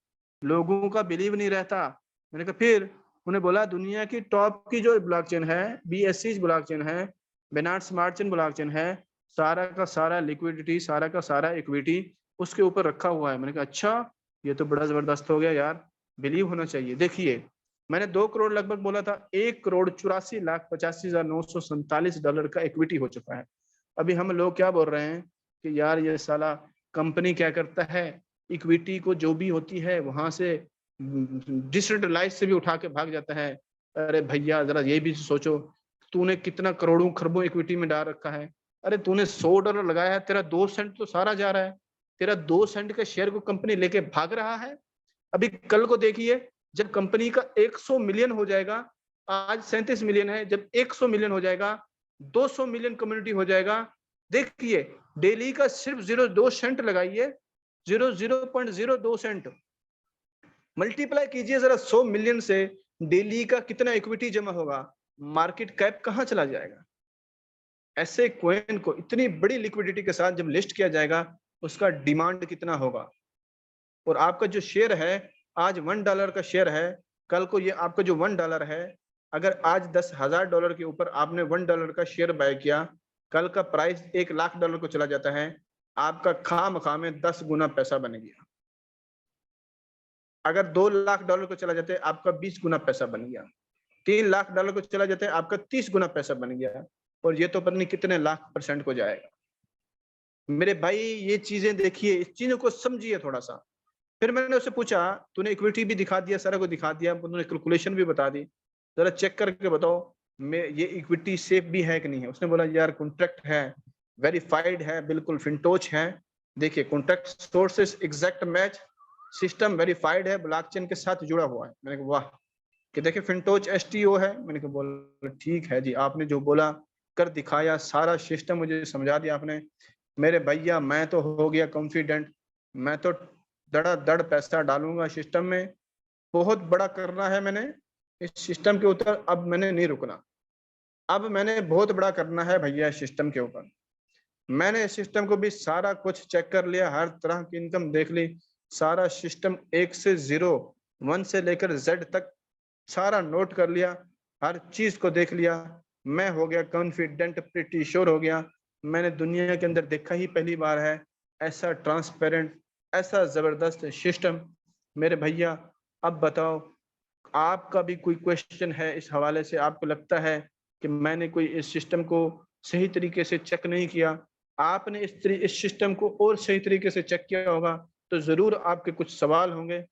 लोगों का बिलीव नहीं रहता। मैंने कहा फिर? उन्हें बोला दुनिया की टॉप की जो ब्लॉकचेन है, बीएससी ब्लॉकचेन है, बेनार्ड स्मार्ट चेन ब्लॉकचेन है, सारा का सारा लिक्विडिटी, सारा का सारा इक्विटी उसके ऊपर रखा हुआ है। मैंने कहा अच्छा, ये तो बड़ा जबरदस्त हो गया यार, बिलीव होना चाहिए। देखिए मैंने 2 करोड़ लगभग बोला था, $1,84,85,947 का इक्विटी हो चुका है। अभी हम लोग क्या बोल रहे हैं कि यार ये साला कंपनी क्या करता है, इक्विटी को जो भी होती है वहां से डिसेंट्रलाइज से भी उठा के भाग जाता है। अरे भैया जरा ये भी सोचो, तूने कितना करोड़ों खरबों इक्विटी में डाल रखा है। अरे तूने $100 लगाया है, तेरा 2 सेंट तो सारा जा रहा है। तेरा 2 सेंट के शेयर को कंपनी लेके भाग रहा है। अभी कल को देखिए, जब कंपनी का 100 मिलियन हो जाएगा, आज 37 मिलियन है, जब 100 मिलियन हो जाएगा, 200 मिलियन कम्युनिटी हो जाएगा। देखिए डेली का सिर्फ 0.2 सेंट लगाइए, 0.02 सेंट मल्टीप्लाई कीजिए जरा 100 मिलियन से, डेली का कितना इक्विटी जमा होगा? मार्केट कैप कहां चला जाएगा? ऐसे कॉइन को इतनी बड़ी लिक्विडिटी के साथ जब लिस्ट किया जाएगा, उसका डिमांड कितना होगा? और आपका जो शेयर है, आज $1 का शेयर है, कल को ये आपका जो $1 है, अगर आज $10,000 के ऊपर आपने $1 का शेयर बाय किया, कल का प्राइस $1,00,000 को चला जाता है, आपका खामखा में 10 गुना पैसा बन गया। अगर $2,00,000 को चला जाता है, आपका 20 गुना पैसा बन गया। $3,00,000 को चला जाता है, आपका 30 गुना पैसा बन गया। और ये तो पता नहीं कितने लाख % को जाएगा। मेरे भाई ये चीजें देखिए, इस चीजों को समझिए थोड़ा सा। फिर मैंने उससे पूछा, तूने इक्विटी भी दिखा दिया, सारा को दिखा दिया, उन्होंने कैलकुलेशन भी बता दी, जरा चेक करके बताओ मैं ये इक्विटी सेफ भी है कि नहीं है? उसने बोला यार कॉन्ट्रैक्ट है, वेरीफाइड है, बिल्कुल फिनटोच है। देखिए contract sources exact match, system verified है, ब्लॉकचेन के साथ जुड़ा हुआ है। मैंने कहा वाह। कि देखिए फिनटोच एसटीओ है। मैंने कहा बोला ठीक है जी, आपने जो बोला कर दिखाया, सारा सिस्टम मुझे समझा दिया आपने। मेरे भैया मैं तो हो गया कॉन्फिडेंट, मैं तो धड़ाधड़ पैसा डालूंगा सिस्टम में। बहुत बड़ा करना है मैंने इस सिस्टम के ऊपर, अब मैंने नहीं रुकना। अब मैंने बहुत बड़ा करना है भैया सिस्टम के ऊपर। मैंने इस सिस्टम को भी सारा कुछ चेक कर लिया, हर तरह की इनकम देख ली, सारा सिस्टम 1 से 0, 1 से लेकर Z तक सारा नोट कर लिया, हर चीज को देख लिया। मैं हो गया कॉन्फिडेंट, प्रीटी श्योर हो गया। मैंने दुनिया के अंदर देखा ही पहली बार है ऐसा ट्रांसपेरेंट, ऐसा जबरदस्त सिस्टम। मेरे भैया अब बताओ, आपका भी कोई क्वेश्चन है इस हवाले से? आपको लगता है कि मैंने कोई इस सिस्टम को सही तरीके से चेक नहीं किया? आपने इस सिस्टम को और सही तरीके से चेक किया होगा तो ज़रूर आपके कुछ सवाल होंगे